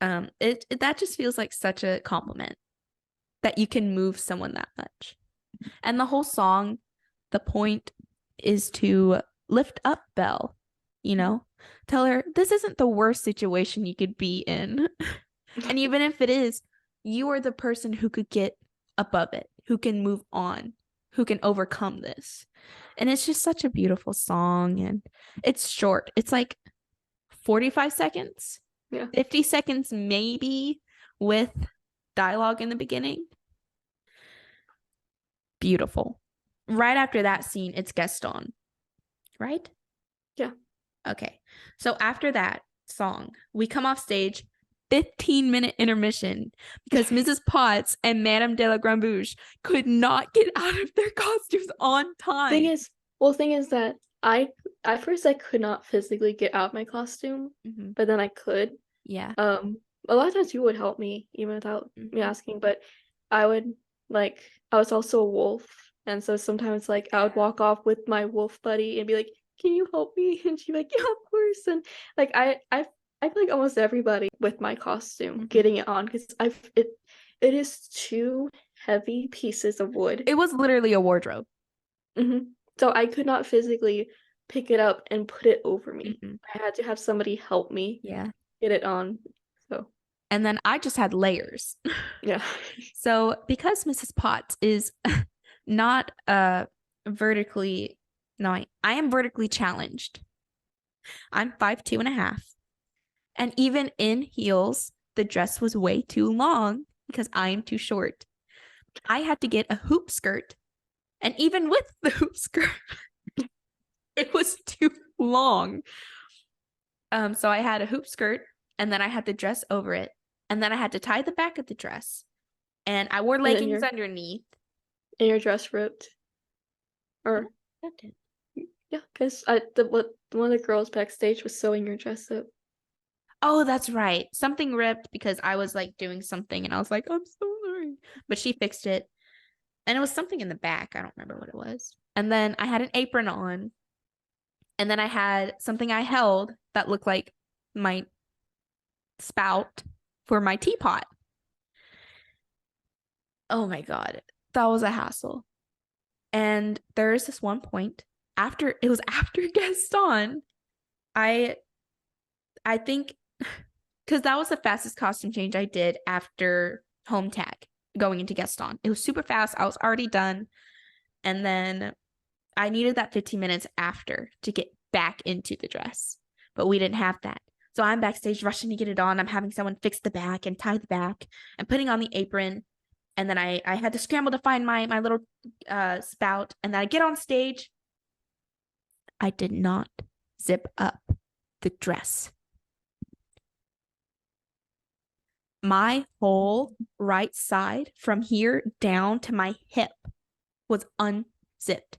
That just feels like such a compliment that you can move someone that much. And the whole song, the point is to lift up Belle, tell her this isn't the worst situation you could be in. And even if it is, you are the person who could get above it, who can move on, who can overcome this. And it's just such a beautiful song, and it's short. It's like 45 seconds, 50 seconds maybe, with dialogue in the beginning. Beautiful. Right after that scene, it's Gaston, right?
Yeah.
Okay. So after that song, we come off stage, 15-minute intermission, because Mrs. Potts and Madame de la Grandbouche could not get out of their costumes on time.
Thing is that at first I could not physically get out of my costume, but then I could.
Yeah.
A lot of times you would help me even without me asking, but I was also a wolf, and so sometimes I would walk off with my wolf buddy and be like, "Can you help me?" And she'd be like, "Yeah, of course." And I feel like almost everybody with my costume getting it on because it is two heavy pieces of wood.
It was literally a wardrobe.
So I could not physically pick it up and put it over me. I had to have somebody help me get it on. So.
And then I just had layers.
Yeah.
So because Mrs. Potts is not vertically, no, I am vertically challenged. I'm 5'2.5". And even in heels, the dress was way too long because I am too short. I had to get a hoop skirt. And even with the hoop skirt, it was too long. So I had a hoop skirt, and then I had the dress over it. And then I had to tie the back of the dress. And I wore leggings underneath.
And your dress ripped. Or yeah, because one of the girls backstage was sewing your dress up.
Oh, that's right. Something ripped because I was doing something and I was like, I'm so sorry. But she fixed it. And it was something in the back. I don't remember what it was. And then I had an apron on. And then I had something I held that looked like my spout for my teapot. Oh my God. That was a hassle. And there's this one point after Gaston, I think, because that was the fastest costume change I did after Home Tag going into Gaston. It was super fast. I was already done. And then I needed that 15 minutes after to get back into the dress. But we didn't have that. So I'm backstage rushing to get it on. I'm having someone fix the back and tie the back. I'm putting on the apron. And then I had to scramble to find my little spout. And then I get on stage. I did not zip up the dress. my whole right side from here down to my hip was unzipped,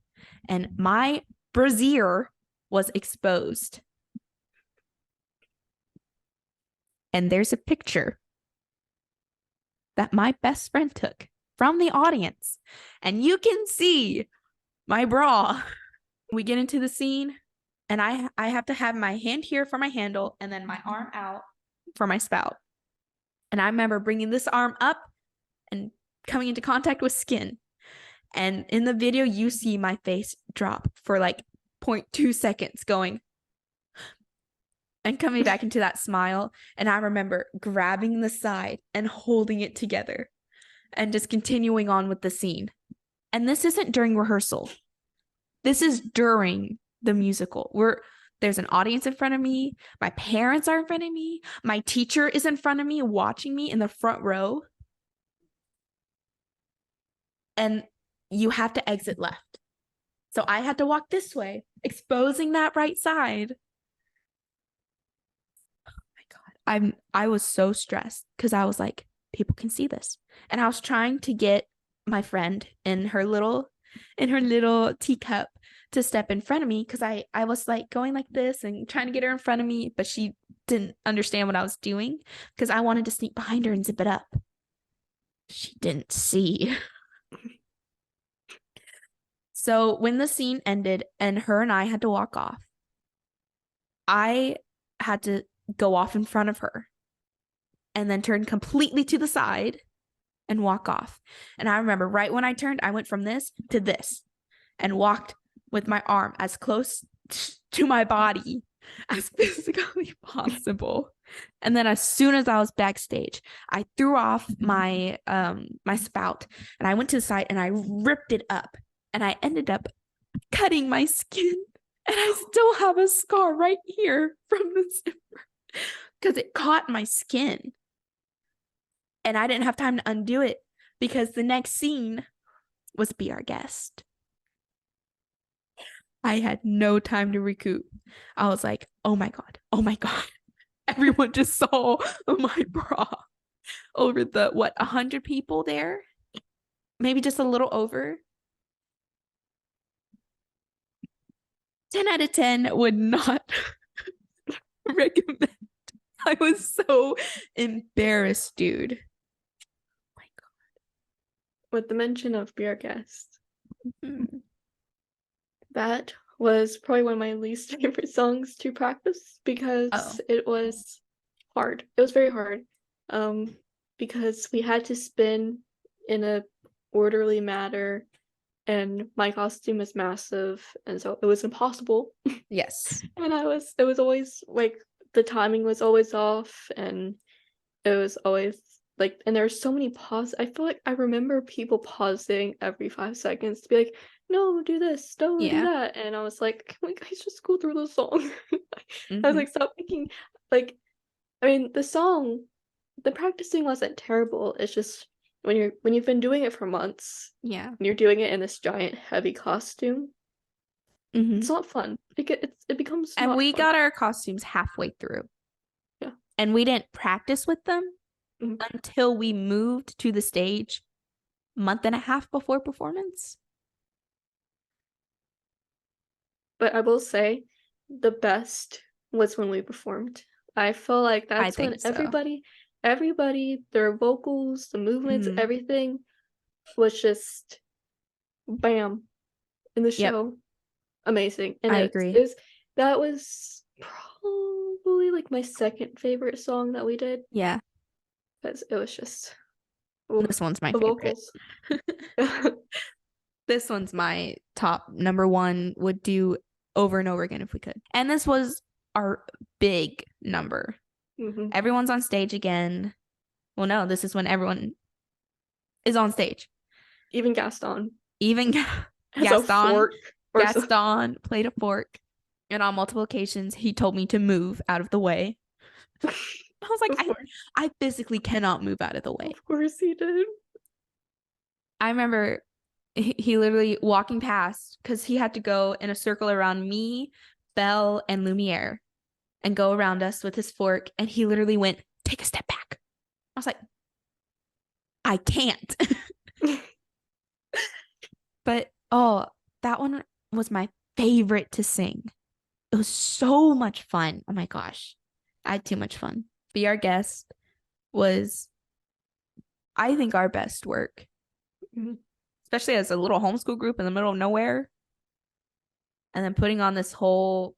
and my brassiere was exposed. And there's a picture that my best friend took from the audience, and you can see my bra. We get into the scene, and I have to have my hand here for my handle and then my arm out for my spout. And I remember bringing this arm up and coming into contact with skin. And in the video, you see my face drop for like 0.2 seconds going and coming back into that smile. And I remember grabbing the side and holding it together and just continuing on with the scene. And this isn't during rehearsal. This is during the musical. There's an audience in front of me. My parents are in front of me. My teacher is in front of me, watching me in the front row. And you have to exit left. So I had to walk this way, exposing that right side. Oh my God. I was so stressed because I was like, people can see this. And I was trying to get my friend in her little teacup to step in front of me, because I was like going like this and trying to get her in front of me, but she didn't understand what I was doing because I wanted to sneak behind her and zip it up. She didn't see. So when the scene ended and her and I had to walk off, I had to go off in front of her and then turn completely to the side and walk off. And I remember right when I turned, I went from this to this and walked with my arm as close to my body as physically possible. And then as soon as I was backstage, I threw off my my spout and I went to the side and I ripped it up, and I ended up cutting my skin, and I still have a scar right here from the zipper because it caught my skin. And I didn't have time to undo it because the next scene was Be Our Guest. I had no time to recoup. I was like, oh my God. Everyone just saw my bra over the, 100 people there? Maybe just a little over. 10 out of 10 would not recommend. I was so embarrassed, dude. Oh my God.
With the mention of Be Our Guest. Mm-hmm. That was probably one of my least favorite songs to practice because it was hard. It was very hard. Because we had to spin in a orderly manner, and my costume is massive, and so it was impossible.
Yes.
And it was always like the timing was always off, and it was always like, and there's so many pauses. I feel like I remember people pausing every 5 seconds to be like, no, do this, don't do that. And I was like, can we guys just go through the song? I was like, stop thinking. Like, I mean, the practicing wasn't terrible. It's just when you've been doing it for months, and you're doing it in this giant heavy costume, it's not fun. It becomes
and
not
we
fun.
got our costumes halfway through.
Yeah.
And we didn't practice with them until we moved to the stage a month and a half before performance.
But I will say the best was when we performed. I feel like that's when everybody, their vocals, the movements, everything was just bam in the show. Amazing. And
I agree.
That was probably like my second favorite song that we did.
Yeah.
Because it was just
this one's my favorite. This one's my top number one, would do over and over again if we could. And this was our big number. Everyone's on stage again. Well, no, this is when everyone is on stage.
Even Gaston.
Gaston played a fork. And on multiple occasions, he told me to move out of the way. I was like, I physically cannot move out of the way.
Of course he did.
I remember he literally walking past, because he had to go in a circle around me, Belle, and Lumiere, and go around us with his fork. And he literally went, take a step back. I was like, I can't. But that one was my favorite to sing. It was so much fun. Oh my gosh. I had too much fun. Be Our Guest was, I think, our best work, especially as a little homeschool group in the middle of nowhere. And then putting on this whole,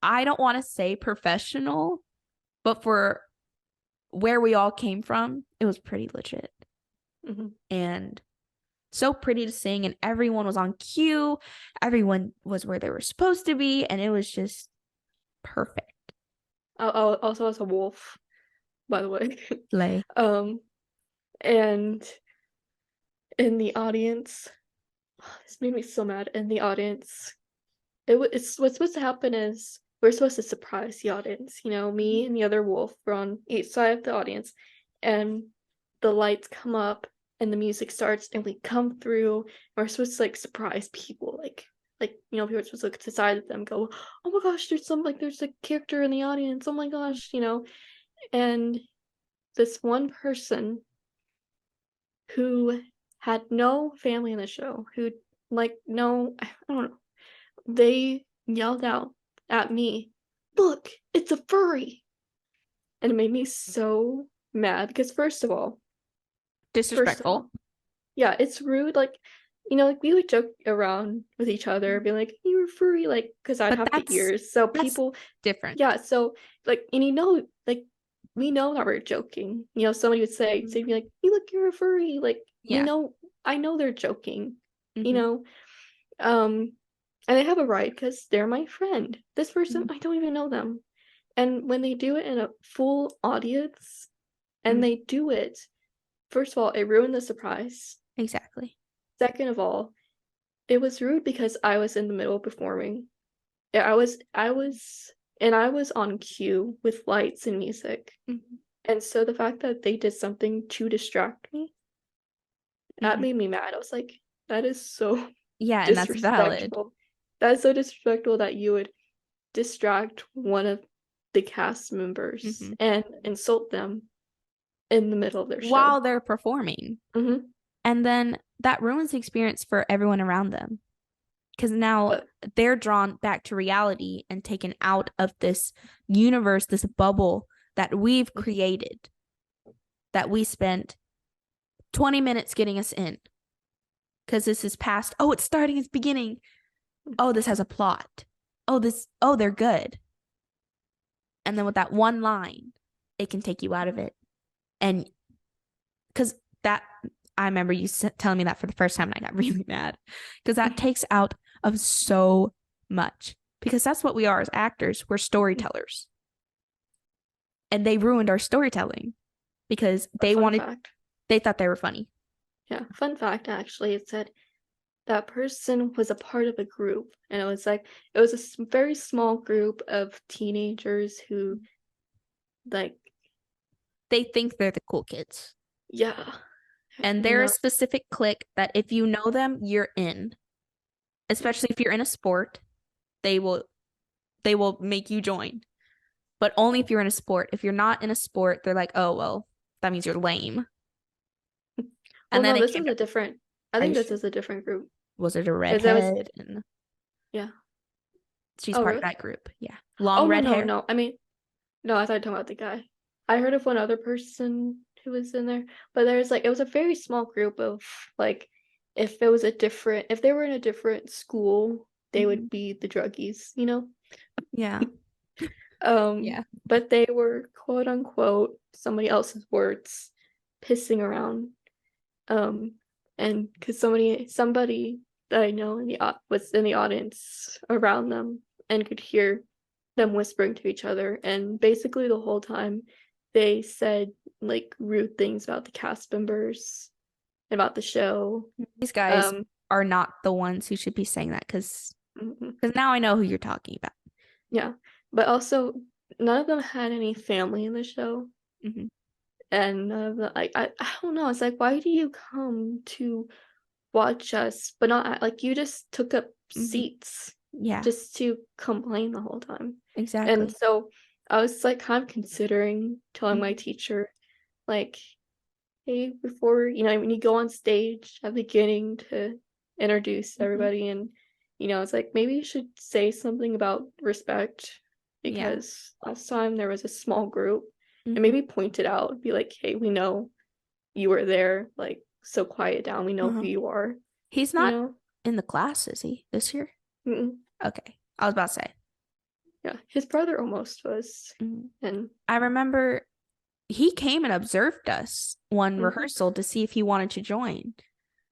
I don't want to say professional, but for where we all came from, it was pretty legit. And so pretty to sing, and everyone was on cue. Everyone was where they were supposed to be, and it was just perfect.
I also was a wolf, by the way.
Lay.
And in the audience, this made me so mad. In the audience, it's what's supposed to happen is we're supposed to surprise the audience. You know, me and the other wolf were on each side of the audience, and the lights come up and the music starts, and we come through. And we're supposed to like surprise people, like you know, people are supposed to look to the side of them, go, oh my gosh, there's a character in the audience. Oh my gosh, you know, and this one person who had no family in the show, who like no, I don't know, they yelled out at me, "Look, it's a furry!" And it made me so mad because
Disrespectful.
Yeah, it's rude. Like, you know, like we would joke around with each other, being like, "You're furry," like, because I'd have the ears, so people
different.
Yeah, so like, and you know, like we know that we're joking. You know, somebody would say, they'd be like, "You look, you're a furry." Like, we know, I know they're joking. You know, and they have a right because they're my friend. This person, I don't even know them. And when they do it in a full audience, and they do it, first of all, it ruined the surprise.
Exactly.
Second of all, it was rude because I was in the middle of performing. Yeah, I was on cue with lights and music. And so the fact that they did something to distract me, that made me mad. I was like, that is so
and that's valid.
disrespectful. That is so disrespectful that you would distract one of the cast members and insult them in the middle of their show
while they're performing. And then that ruins the experience for everyone around them, because now they're drawn back to reality and taken out of this universe, this bubble that we've created, that we spent 20 minutes getting us in, because this is past. Oh, it's starting, it's beginning. Oh, this has a plot. Oh, they're good. And then with that one line, it can take you out of it. And because that, I remember you telling me that for the first time, and I got really mad, because that takes out of so much, because that's what we are as actors. We're storytellers. And they ruined our storytelling because they thought they were funny.
Yeah, fun fact, actually, it said that person was a part of a group, and it was a very small group of teenagers who, like,
they think they're the cool kids.
Yeah.
And they're a specific clique that if you know them, you're in. Especially if you're in a sport, they will make you join. But only if you're in a sport. If you're not in a sport, they're like, oh, well, that means you're lame.
And then this is a different, I think this is a different group.
Was it a redhead?
Yeah.
She's part of that group. Yeah. Long red hair.
No. I mean, no, I thought you were talking about the guy. I heard of one other person who was in there, but it was a very small group of, like, if they were in a different school, they would be the druggies, you know?
Yeah.
But they were, quote unquote, somebody else's words, pissing around. And because somebody that I know was in the audience around them and could hear them whispering to each other, and basically the whole time they said like rude things about the cast members, about the show.
These guys are not the ones who should be saying that, because now I know who you're talking about.
Yeah, but also none of them had any family in the show. And I don't know. It's like, why do you come to watch us, but not like you just took up seats, just to complain the whole time.
Exactly.
And so I was like kind of considering telling my teacher, like, hey, before, when you go on stage at the beginning to introduce everybody, and it's like maybe you should say something about respect, because last time there was a small group, and maybe point it out, be like, hey, we know you were there, like, so quiet down, we know who you are.
He's not in the class, is he, this year?
Mm-mm.
Okay, I was about to say.
Yeah, his brother almost was. And
I remember he came and observed us one rehearsal to see if he wanted to join.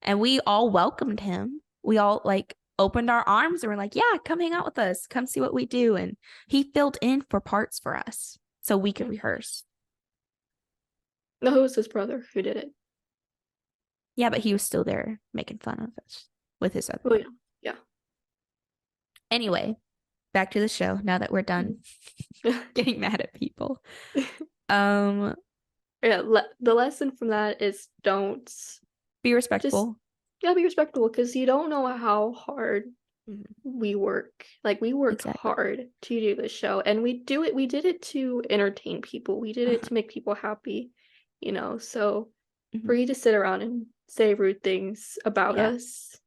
And we all welcomed him. We all like opened our arms and were like, yeah, come hang out with us. Come see what we do. And he filled in for parts for us so we could rehearse.
No, it was his brother who did it.
Yeah, but he was still there making fun of us with his other.
Oh, yeah.
Anyway, back to the show now that we're done getting mad at people.
Yeah, the lesson from that is don't
be respectful.
Be respectful, because you don't know how hard we work. Like, we work hard to do the show, and we did it to entertain people. We did it to make people happy, so for you to sit around and say rude things about us,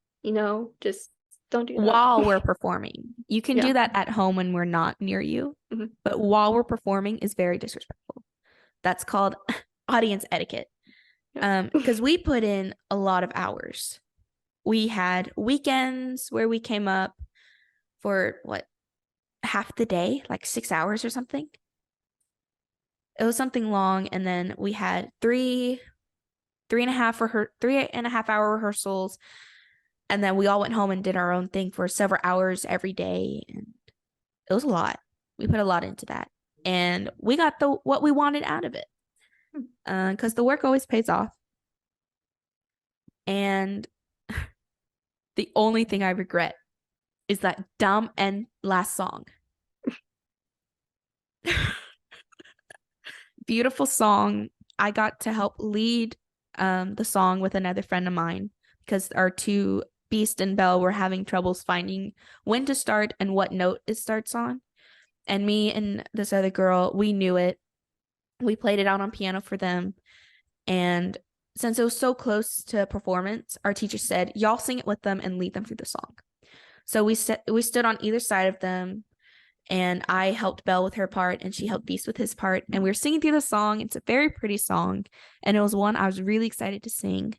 just don't do that.
While we're performing. You can do that at home when we're not near you, but while we're performing is very disrespectful. That's called audience etiquette. Because we put in a lot of hours. We had weekends where we came up for half the day, like 6 hours or something. It was something long, and then we had 3.5 hour rehearsals, and then we all went home and did our own thing for several hours every day, and it was a lot. We put a lot into that, and we got what we wanted out of it, because the work always pays off. And the only thing I regret is that dumb and last song. Beautiful song. I got to help lead the song with another friend of mine, because our two, Beast and Belle, were having troubles finding when to start and what note it starts on. And me and this other girl, we knew it. We played it out on piano for them. And since it was so close to performance, our teacher said, y'all sing it with them and lead them through the song. So we stood on either side of them, and I helped Belle with her part, and she helped Beast with his part. And we were singing through the song. It's a very pretty song, and it was one I was really excited to sing.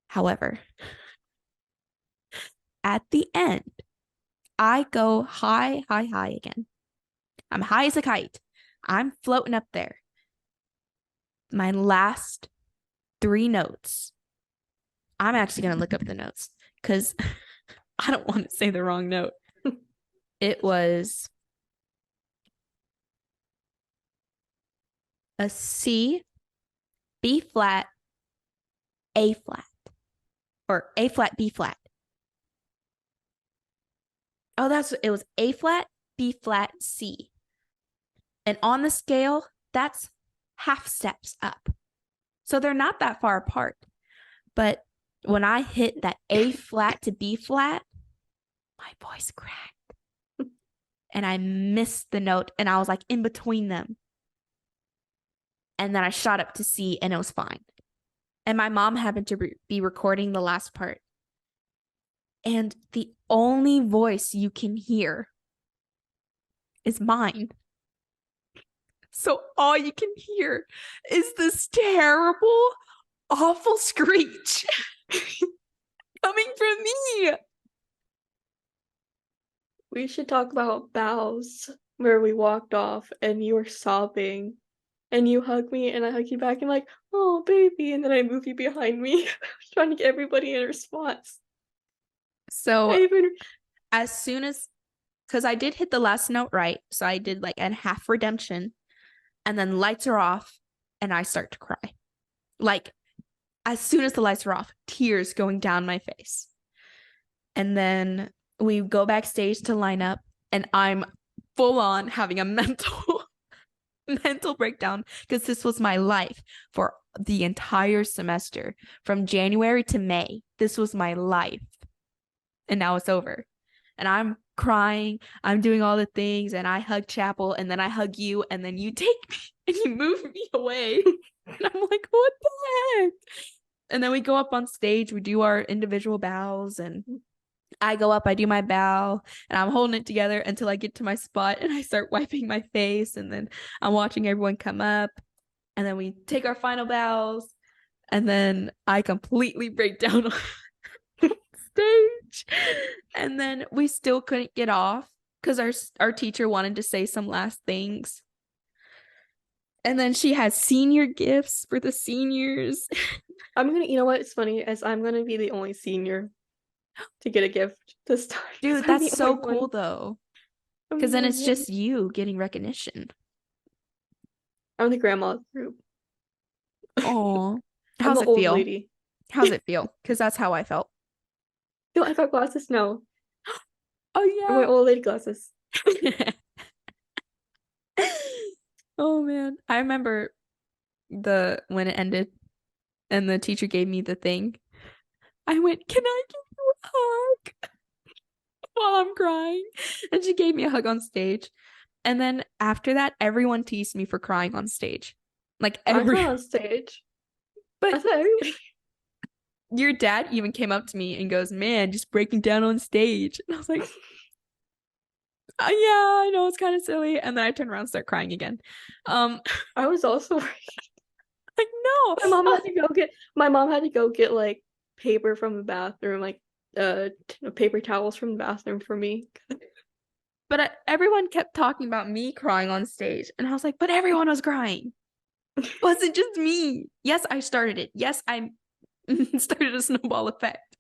However, at the end, I go high, high, high again. I'm high as a kite. I'm floating up there. My last 3 notes. I'm actually going to look up the notes because I don't want to say the wrong note. It was a C, B flat, A flat, or A flat, B flat. Oh, it was A flat, B flat, C. And on the scale, that's half steps up. So they're not that far apart. But when I hit that A flat to B flat, my voice cracked. And I missed the note, and I was like in between them. And then I shot up to C, and it was fine. And my mom happened to be recording the last part. And the only voice you can hear is mine. So all you can hear is this terrible, awful screech coming from me.
We should talk about Bows, where we walked off and you were sobbing, and you hugged me and I hugged you back and like, oh baby, and then I moved you behind me, trying to get everybody in response.
So as soon as, because I did hit the last note right, so I did like a half redemption, and then lights are off and I start to cry. Like, as soon as the lights are off, tears going down my face. And then we go backstage to line up, and I'm full on having a mental breakdown, because this was my life for the entire semester. From January to May, this was my life. And now it's over. And I'm crying. I'm doing all the things, and I hug Chapel, and then I hug you, and then you take me and you move me away. And I'm like, what the heck? And then we go up on stage, we do our individual bows, and I go up, I do my bow, and I'm holding it together until I get to my spot, and I start wiping my face, and then I'm watching everyone come up, and then we take our final bows, and then I completely break down on stage, and then we still couldn't get off because our teacher wanted to say some last things. And then she has senior gifts for the seniors.
you know what? It's funny, as I'm gonna be the only senior to get a gift this time.
Dude, that's so cool though. Because then it's just you getting recognition.
I'm the grandma group.
Oh,
how's it feel? Lady.
How's it feel? Because that's how I felt.
No, I got glasses now.
Oh yeah,
my old lady glasses.
Oh man, I remember when it ended and the teacher gave me the thing. I went, "Can I give you a hug?" While I'm crying. And she gave me a hug on stage. And then after that, everyone teased me for crying on stage. Like everyone
on stage.
But I thought everybody. Your dad even came up to me and goes, "Man, just breaking down on stage." And I was like, yeah, I know it's kind of silly. And then I turned around and start crying again.
I was also
like, no.
My mom had to go get like paper from the bathroom, like paper towels from the bathroom for me.
But everyone kept talking about me crying on stage, and I was like, but everyone was crying. It wasn't just me. Yes, I started it. Yes, I started a snowball effect.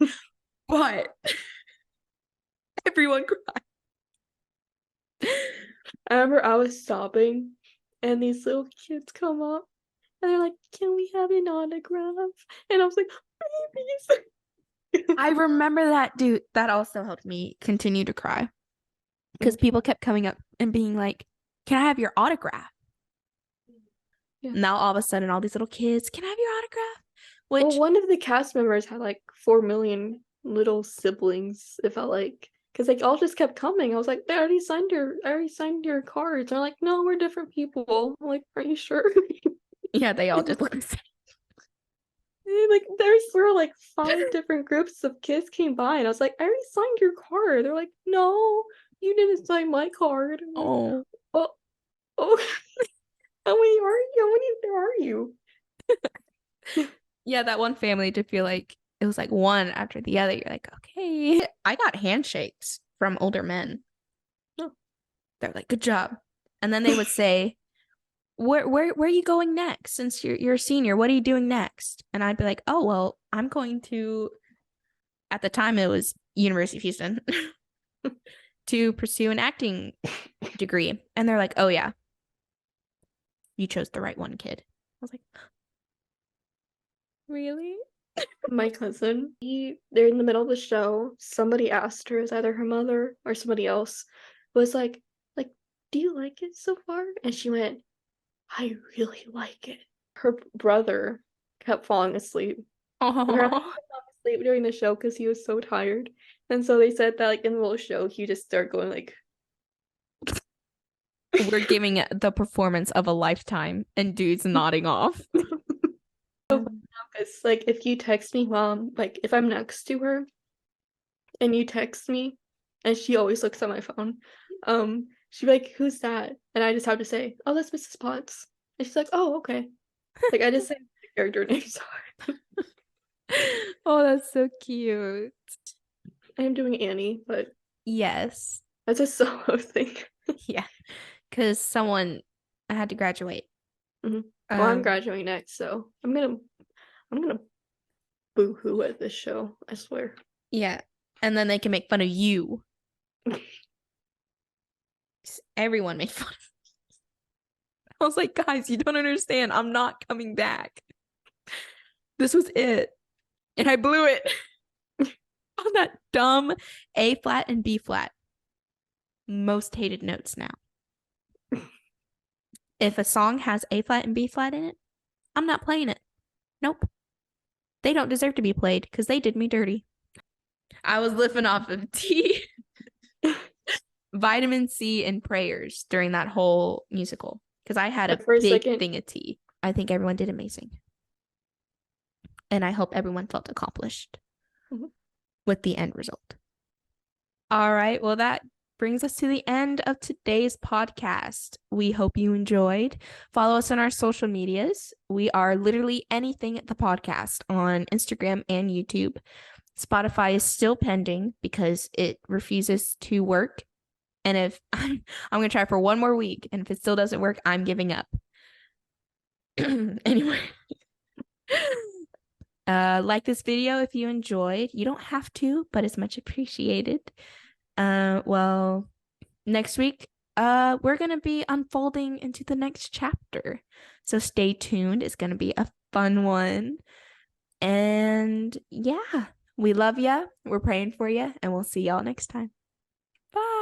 But everyone cried.
I remember I was sobbing, and these little kids come up, and they're like, "Can we have an autograph?" And I was like,
"Babies." I remember that, dude. That also helped me continue to cry. Because people kept coming up and being like, "Can I have your autograph?" Yeah. Now all of a sudden, all these little kids, "Can I have your autograph?"
Well, one of the cast members had like 4 million little siblings. It felt like, because they all just kept coming. I was like, I already signed your cards. They're like, "No, we're different people." I'm like, "Are you sure?"
Yeah, they all just look the same.
Like there were like 5 different groups of kids came by, and I was like, "I already signed your card." They're like, "No, you didn't sign my card."
Oh.
Oh. How many there are you?
Yeah, that one family to feel like it was like one after the other. You're like, okay. I got handshakes from older men. Oh. They're like, "Good job." And then they would say, where are you going next? Since you're a senior, what are you doing next? And I'd be like, "Oh, well, I'm going to," at the time it was University of Houston, to pursue an acting degree. And they're like, "Oh yeah, you chose the right one, kid." I was like, really?
My cousin, they're in the middle of the show. Somebody asked her, is either her mother or somebody else, was like, "Do you like it so far?" And she went, "I really like it." Her brother kept falling asleep. Apparently he kept falling asleep during the show because he was so tired. And so they said that like in the little show, he just started going like,
we're giving it the performance of a lifetime, and dude's nodding off.
Because like if you text me while like if I'm next to her and you text me, and she always looks at my phone, she'd be like, "Who's that?" And I just have to say, "Oh, that's Mrs. Potts." And she's like, "Oh, okay." Like I just say the character names are.
Oh, that's so cute.
I am doing Annie, but
yes,
that's a solo thing.
Yeah, because I had to graduate.
Mm-hmm. Well, I'm graduating next, so I'm gonna boo-hoo at this show, I swear.
Yeah, and then they can make fun of you. Everyone made fun of me. I was like, "Guys, you don't understand. I'm not coming back. This was it. And I blew it on that dumb A flat and B flat. Most hated notes now. If a song has A flat and B flat in it, I'm not playing it. Nope. They don't deserve to be played because they did me dirty. I was living off of tea. vitamin C and prayers during that whole musical because I had a big thing of tea. I think everyone did amazing. And I hope everyone felt accomplished with the end result. All right. Well, that brings us to the end of today's podcast. We hope you enjoyed. Follow us on our social medias. We are literally anything at the podcast on Instagram and YouTube. Spotify is still pending because it refuses to work. And if I'm going to try for one more week, and if it still doesn't work, I'm giving up. Anyway. Like this video if you enjoyed. You don't have to, but it's much appreciated. Well, next week, we're gonna be unfolding into the next chapter. So stay tuned. It's gonna be a fun one. And yeah, we love ya. We're praying for you, and we'll see y'all next time. Bye.